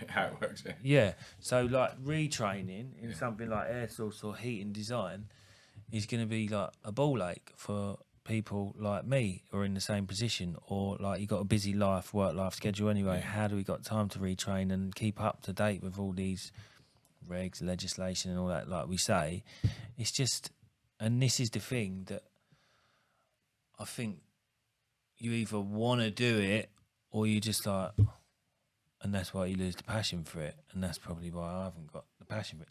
S4: how it works. Yeah.
S3: Yeah. So like retraining in something like air source or heating design is going to be like a ball ache for people like me who are in the same position, or like you got a busy work life schedule anyway. How do we got time to retrain and keep up to date with all these regs, legislation and all that, like we say? It's just, and this is the thing that I think you either want to do it or you just like, and that's why you lose the passion for it, and that's probably why I haven't got the passion for it.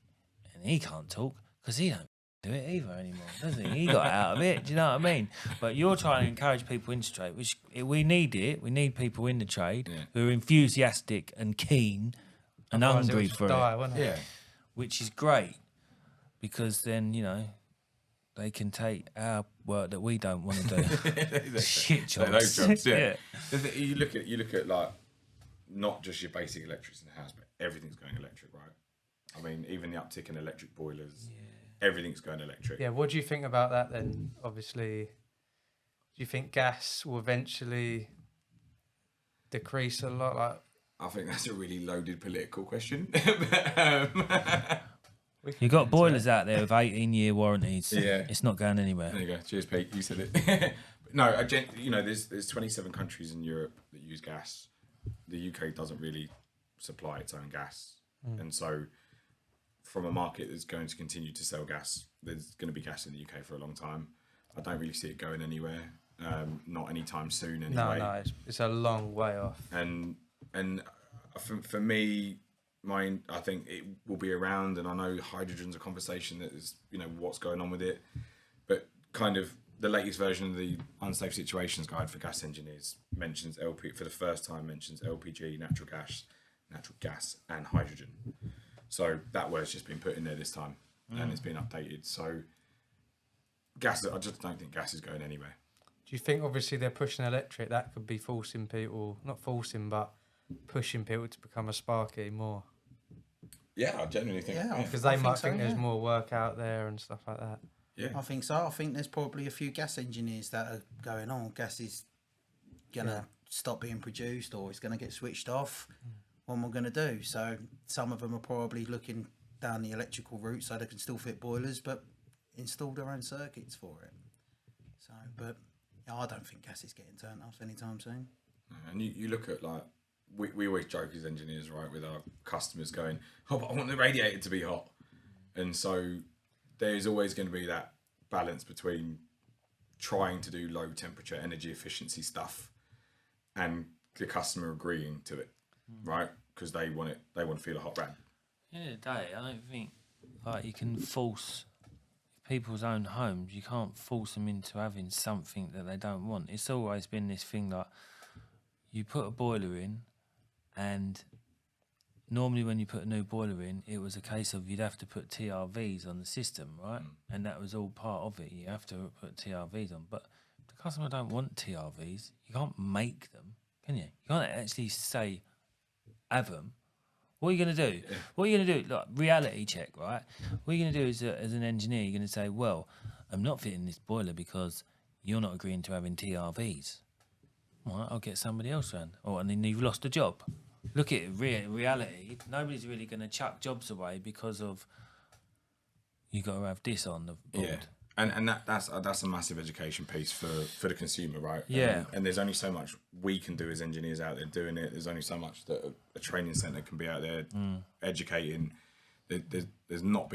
S3: And he can't talk because he don't do it either anymore, does he? He got out of it. Do you know what I mean? But you're trying to encourage people into trade, which we need it. We need people in the trade who are enthusiastic and keen and
S1: Otherwise
S3: hungry
S1: it'll
S3: for
S1: just die,
S3: it,
S1: won't it?
S4: Yeah.
S3: which is great because then they can take our work that we don't want to do. Shit jobs.
S4: Those jobs, yeah.
S3: Yeah.
S4: You look at like not just your basic electrics in the house, but everything's going electric, right? I mean, even the uptick in electric boilers, everything's going electric.
S1: Yeah, what do you think about that then? Obviously, do you think gas will eventually decrease a lot? Like,
S4: I think that's a really loaded political question.
S3: You got boilers out there with 18-year warranties.
S4: Yeah.
S3: It's not going anywhere.
S4: There you go. Cheers, Pete. You said it. But no, there's 27 countries in Europe that use gas. The UK doesn't really supply its own gas, and so from a market that's going to continue to sell gas, there's going to be gas in the UK for a long time. I don't really see it going anywhere, not anytime soon anyway.
S1: no, it's a long way off.
S4: And for me, I think it will be around, and I know hydrogen's a conversation that is, what's going on with it, but kind of the latest version of the Unsafe Situations Guide for Gas Engineers mentions for the first time mentions LPG, natural gas, and hydrogen. So that word's just been put in there this time, and it's been updated. So gas, I just don't think gas is going anywhere.
S1: Do you think obviously they're pushing electric? That could be forcing people, not forcing, but pushing people to become a Sparky more.
S4: Yeah, I genuinely think.
S2: Yeah,
S1: Because
S2: I
S1: they might
S2: think so,
S1: think there's
S2: yeah.
S1: more work out there and stuff like that.
S4: Yeah.
S2: I think so. I think there's probably a few gas engineers that are going on. Gas is going to stop being produced, or it's going to get switched off. What we're going to do? So some of them are probably looking down the electrical route so they can still fit boilers, but install their own circuits for it. So, but I don't think gas is getting turned off anytime soon.
S4: And you look at, like, we always joke as engineers, right, with our customers going, oh, but I want the radiator to be hot. And so there's always going to be that balance between trying to do low temperature energy efficiency stuff and the customer agreeing to it, right? Because they want to feel a hot rad.
S3: At the end of the day, I don't think like you can force people's own homes. You can't force them into having something that they don't want. It's always been this thing like you put a boiler in, and normally when you put a new boiler in, it was a case of you'd have to put TRVs on the system, right? And that was all part of it. You have to put TRVs on, but the customer don't want TRVs. You can't make them, can you? You can't actually say have them. What are you going to do? What are you going to do? Like, reality check, right? What you're going to do is, as an engineer, you're going to say, well, I'm not fitting this boiler because you're not agreeing to having TRVs. All right, I'll get somebody else around. Oh, and then you've lost a job. Look at it, reality. Nobody's really going to chuck jobs away because of you got to have this on the board.
S4: Yeah. And that's a massive education piece for the consumer, right?
S3: Yeah.
S4: And there's only so much we can do as engineers out there doing it. There's only so much that a training centre can be out there educating. There's not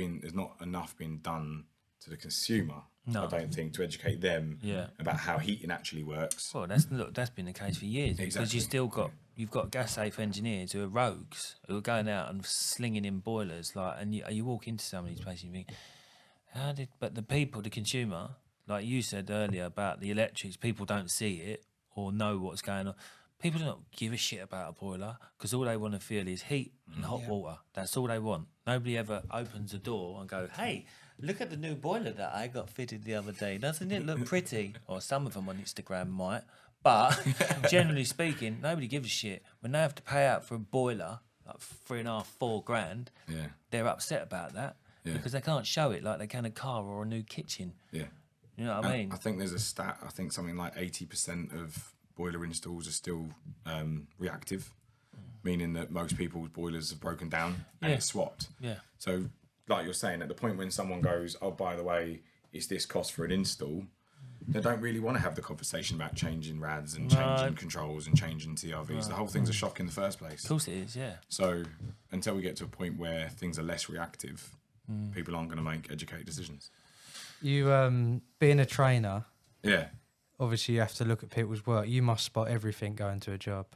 S4: enough being done to the consumer.
S3: No.
S4: I don't think, to educate them
S3: Yeah.
S4: about how heating actually works.
S3: Well, that's been the case for years because
S4: Exactly.
S3: you've got gas safe engineers who are rogues who are going out and slinging in boilers and you walk into some of these places and you think, but the consumer, like you said earlier about the electrics, people don't see it or know what's going on. People don't give a shit about a boiler because all they want to feel is heat and hot water. That's all they want. Nobody ever opens a door and go, hey, look at the new boiler that I got fitted the other day. Doesn't it look pretty? Or some of them on Instagram might. But generally speaking, nobody gives a shit. When they have to pay out for a boiler, like $3,500, $4 grand, they're upset about that because they can't show it like they can a car or a new kitchen.
S4: Yeah.
S3: You know what I mean?
S4: I think there's a stat, I think something like 80% of boiler installs are still reactive, meaning that most people's boilers have broken down and it's swapped.
S3: Yeah.
S4: So, like you're saying, at the point when someone goes, oh, by the way, it's this cost for an install, they don't really want to have the conversation about changing rads and changing controls and changing TRVs. The whole thing's a shock in the first place.
S3: Of course it is, yeah.
S4: So until we get to a point where things are less reactive, people aren't going to make educated decisions.
S1: You being a trainer,
S4: Yeah.
S1: obviously you have to look at people's work. You must spot everything going to a job.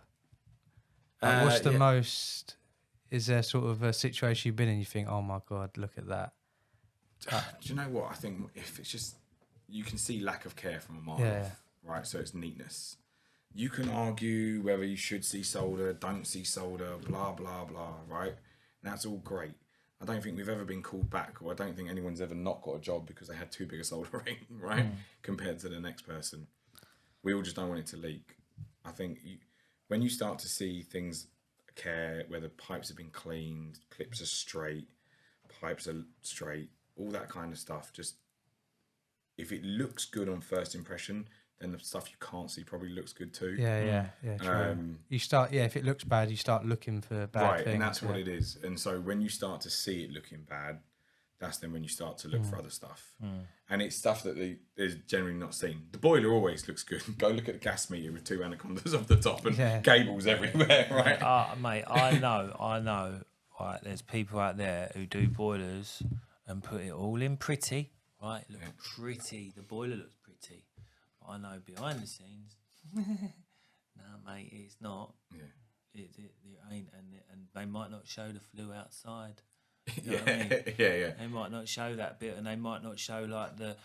S1: Like, what's the most? Is there sort of a situation you've been in? You think, oh my god, look at that.
S4: Do you know what? I think if it's just, you can see lack of care from a mile
S1: Yeah.
S4: off, right? So it's neatness. You can argue whether you should see solder, don't see solder, blah, blah, blah, right? And that's all great. I don't think we've ever been called back, or I don't think anyone's ever not got a job because they had too big a soldering, right? Compared to the next person. We all just don't want it to leak. I think when you start to see things care, whether pipes have been cleaned, clips are straight, pipes are straight, all that kind of stuff, just if it looks good on first impression, then the stuff you can't see probably looks good too.
S1: Yeah, true. You start, if it looks bad, you start looking for bad things.
S4: Right, and that's what it is. And so when you start to see it looking bad, that's then when you start to look for other stuff. And it's stuff that is generally not seen. The boiler always looks good. Go look at the gas meter with 2 anacondas off the top and cables everywhere, right?
S3: Mate, I know. Right, there's people out there who do boilers and put it all in pretty, right? It looks pretty. The boiler looks pretty. But I know behind the scenes, no, mate, it's not.
S4: Yeah.
S3: It ain't, and they might not show the flue outside. You know what I mean?
S4: Yeah.
S3: They might not show that bit, and they might not show like the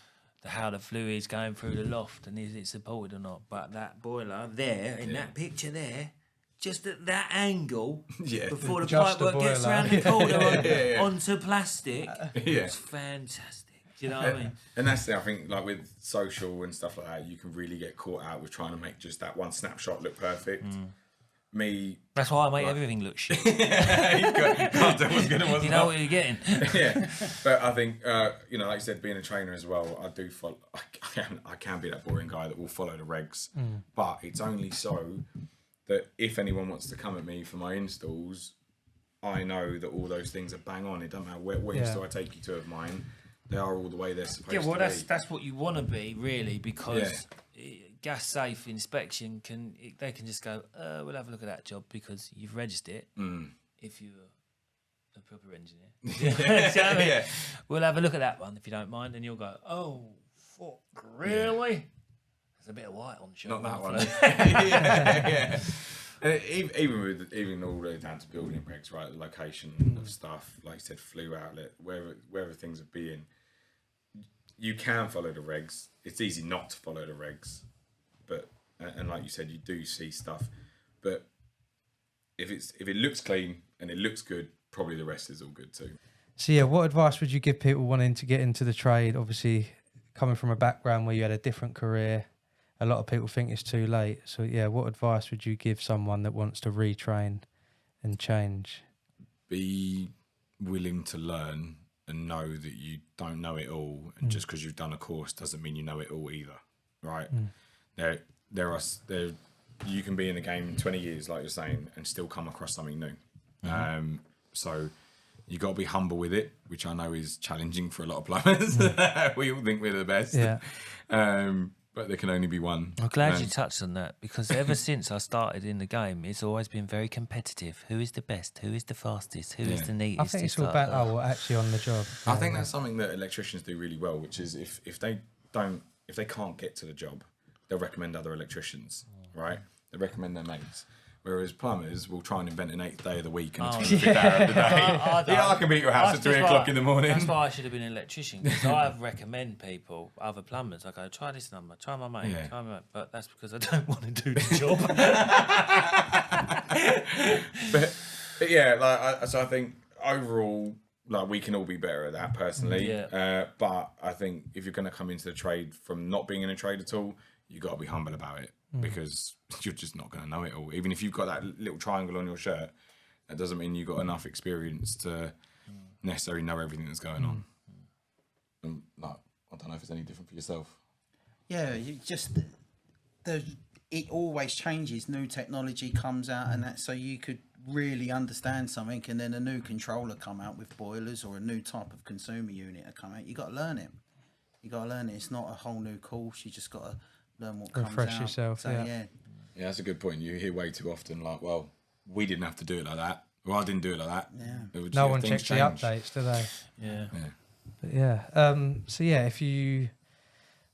S3: how the flue is going through the loft and is it supported or not. But that boiler there in that picture there, just at that angle, before the
S1: Just the
S3: pipework gets
S1: boiler.
S3: around the corner onto plastic,
S4: Yeah.
S3: it's fantastic. Do you know what I mean?
S4: And that's the, I think, like with social and stuff like that, you can really get caught out with trying to make just that one snapshot look perfect. Me,
S3: That's why I make everything look shit.
S4: you can't tell what's good and what's
S3: You know
S4: not.
S3: what you're getting.
S4: Yeah, but I think like you said, being a trainer as well, I do follow. I can be that boring guy that will follow the regs, but it's only so that if anyone wants to come at me for my installs, I know that all those things are bang on. It doesn't matter what install I take you to of mine; they are all the way they're supposed to be.
S3: Yeah, well, that's what you want to be, really, because gas safe inspection they can just go, we'll have a look at that job because you've registered it. If you're a proper engineer, Do you know what I mean? We'll have a look at that one if you don't mind, and you'll go, oh, fuck, really? There's a bit of white on the shop.
S4: Not that one. Yeah. And even all the way down to building regs, right? The location of stuff, like you said, flue outlet, wherever things are being. You can follow the regs. It's easy not to follow the regs, but and like you said, you do see stuff. But if it looks clean and it looks good, probably the rest is all good too.
S1: So what advice would you give people wanting to get into the trade? Obviously, coming from a background where you had a different career, a lot of people think it's too late. So what advice would you give someone that wants to retrain and change?
S4: Be willing to learn and know that you don't know it all, and just because you've done a course doesn't mean you know it all either, right? There you can be in the game 20 years, like you're saying, and still come across something new. So you got to be humble with it, which I know is challenging for a lot of plumbers. We all think we're the best, but there can only be one.
S3: I'm glad you touched on that, because ever since I started in the game, it's always been very competitive. Who is the best? Who is the fastest? Who is the neatest?
S1: I think it's all about actually on the job.
S4: I think that's something that electricians do really well, which is if they can't get to the job, they'll recommend other electricians, right? They recommend their mates. Whereas plumbers will try and invent an 8th day of the week and a 25th hour of the day. I can be at your house at 3 o'clock in the morning.
S3: That's why I should have been an electrician, because I recommend people, other plumbers. I go, try this number, try my mate, try my mate. But that's because I don't want to do the job.
S4: but so I think overall, like, we can all be better at that personally. But I think if you're going to come into the trade from not being in a trade at all, you got to be humble about it, because you're just not going to know it all. Even if you've got that little triangle on your shirt, that doesn't mean you've got enough experience to necessarily know everything that's going on. And, like, I don't know if it's any different for yourself.
S2: Yeah, you just it always changes. New technology comes out, and that, so you could really understand something, and then a new controller come out with boilers or a new type of consumer unit to come out, you got to learn it. It's not a whole new course. You just got to learn what comes out.
S1: Refresh yourself.
S2: So,
S1: yeah.
S4: Yeah, that's a good point. You hear way too often, like, well, we didn't have to do it like that. Well, I didn't do it like that.
S2: Yeah.
S1: No one checks the updates, do they?
S3: Yeah.
S1: But so yeah, if you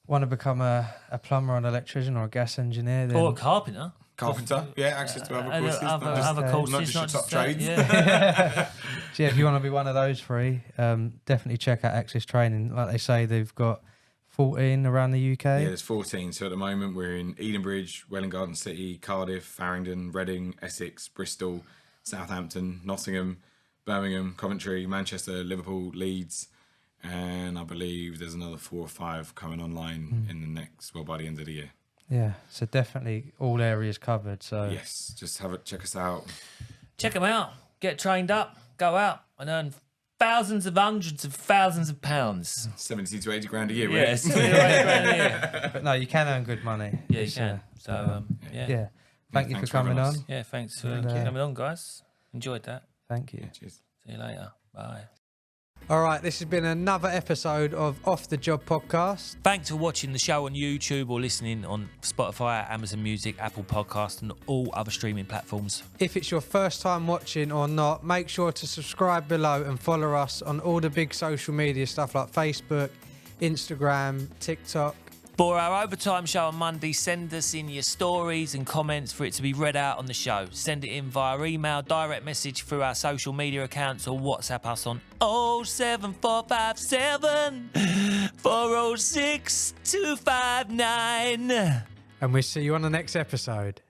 S1: want to become a plumber or an electrician or a gas engineer, then
S3: Or a carpenter.
S4: Carpenter, yeah, access to other courses.
S3: Other courses,
S4: not just your top
S3: that,
S4: trades.
S3: Yeah.
S1: so yeah, if you want to be one of those three, definitely check out Access Training. Like they say, they've got 14 around the UK.
S4: Yeah, there's 14. So at the moment, we're in Edenbridge, Welwyn Garden City, Cardiff, Farringdon, Reading, Essex, Bristol, Southampton, Nottingham, Birmingham, Coventry, Manchester, Liverpool, Leeds, and I believe there's another 4 or 5 coming online in the next, by the end of the year.
S1: Yeah, so definitely all areas covered. So
S4: Yes, just check us out.
S3: Check them out. Get trained up. Go out and earn hundreds of thousands of pounds.
S4: 70 to 80 grand a year, really.
S3: Yes. Yeah,
S1: but no, you can earn good money.
S3: you
S1: It's,
S3: can. So, yeah.
S1: yeah. Thank you for
S4: thanks for
S1: coming
S4: having
S1: on.
S4: us.
S3: Yeah, thanks for
S1: And,
S3: coming on, guys. Enjoyed that.
S1: Thank you.
S4: Cheers.
S3: See you later. Bye.
S1: All right, this has been another episode of Off the Job Podcast.
S3: Thanks for watching the show on YouTube or listening on Spotify, Amazon Music, Apple Podcast, and all other streaming platforms.
S1: If it's your first time watching or not, make sure to subscribe below and follow us on all the big social media stuff like Facebook, Instagram, TikTok.
S3: For our overtime show on Monday, send us in your stories and comments for it to be read out on the show. Send it in via email, direct message through our social media accounts, or WhatsApp us on 07457 406 259.
S1: And we'll see you on the next episode.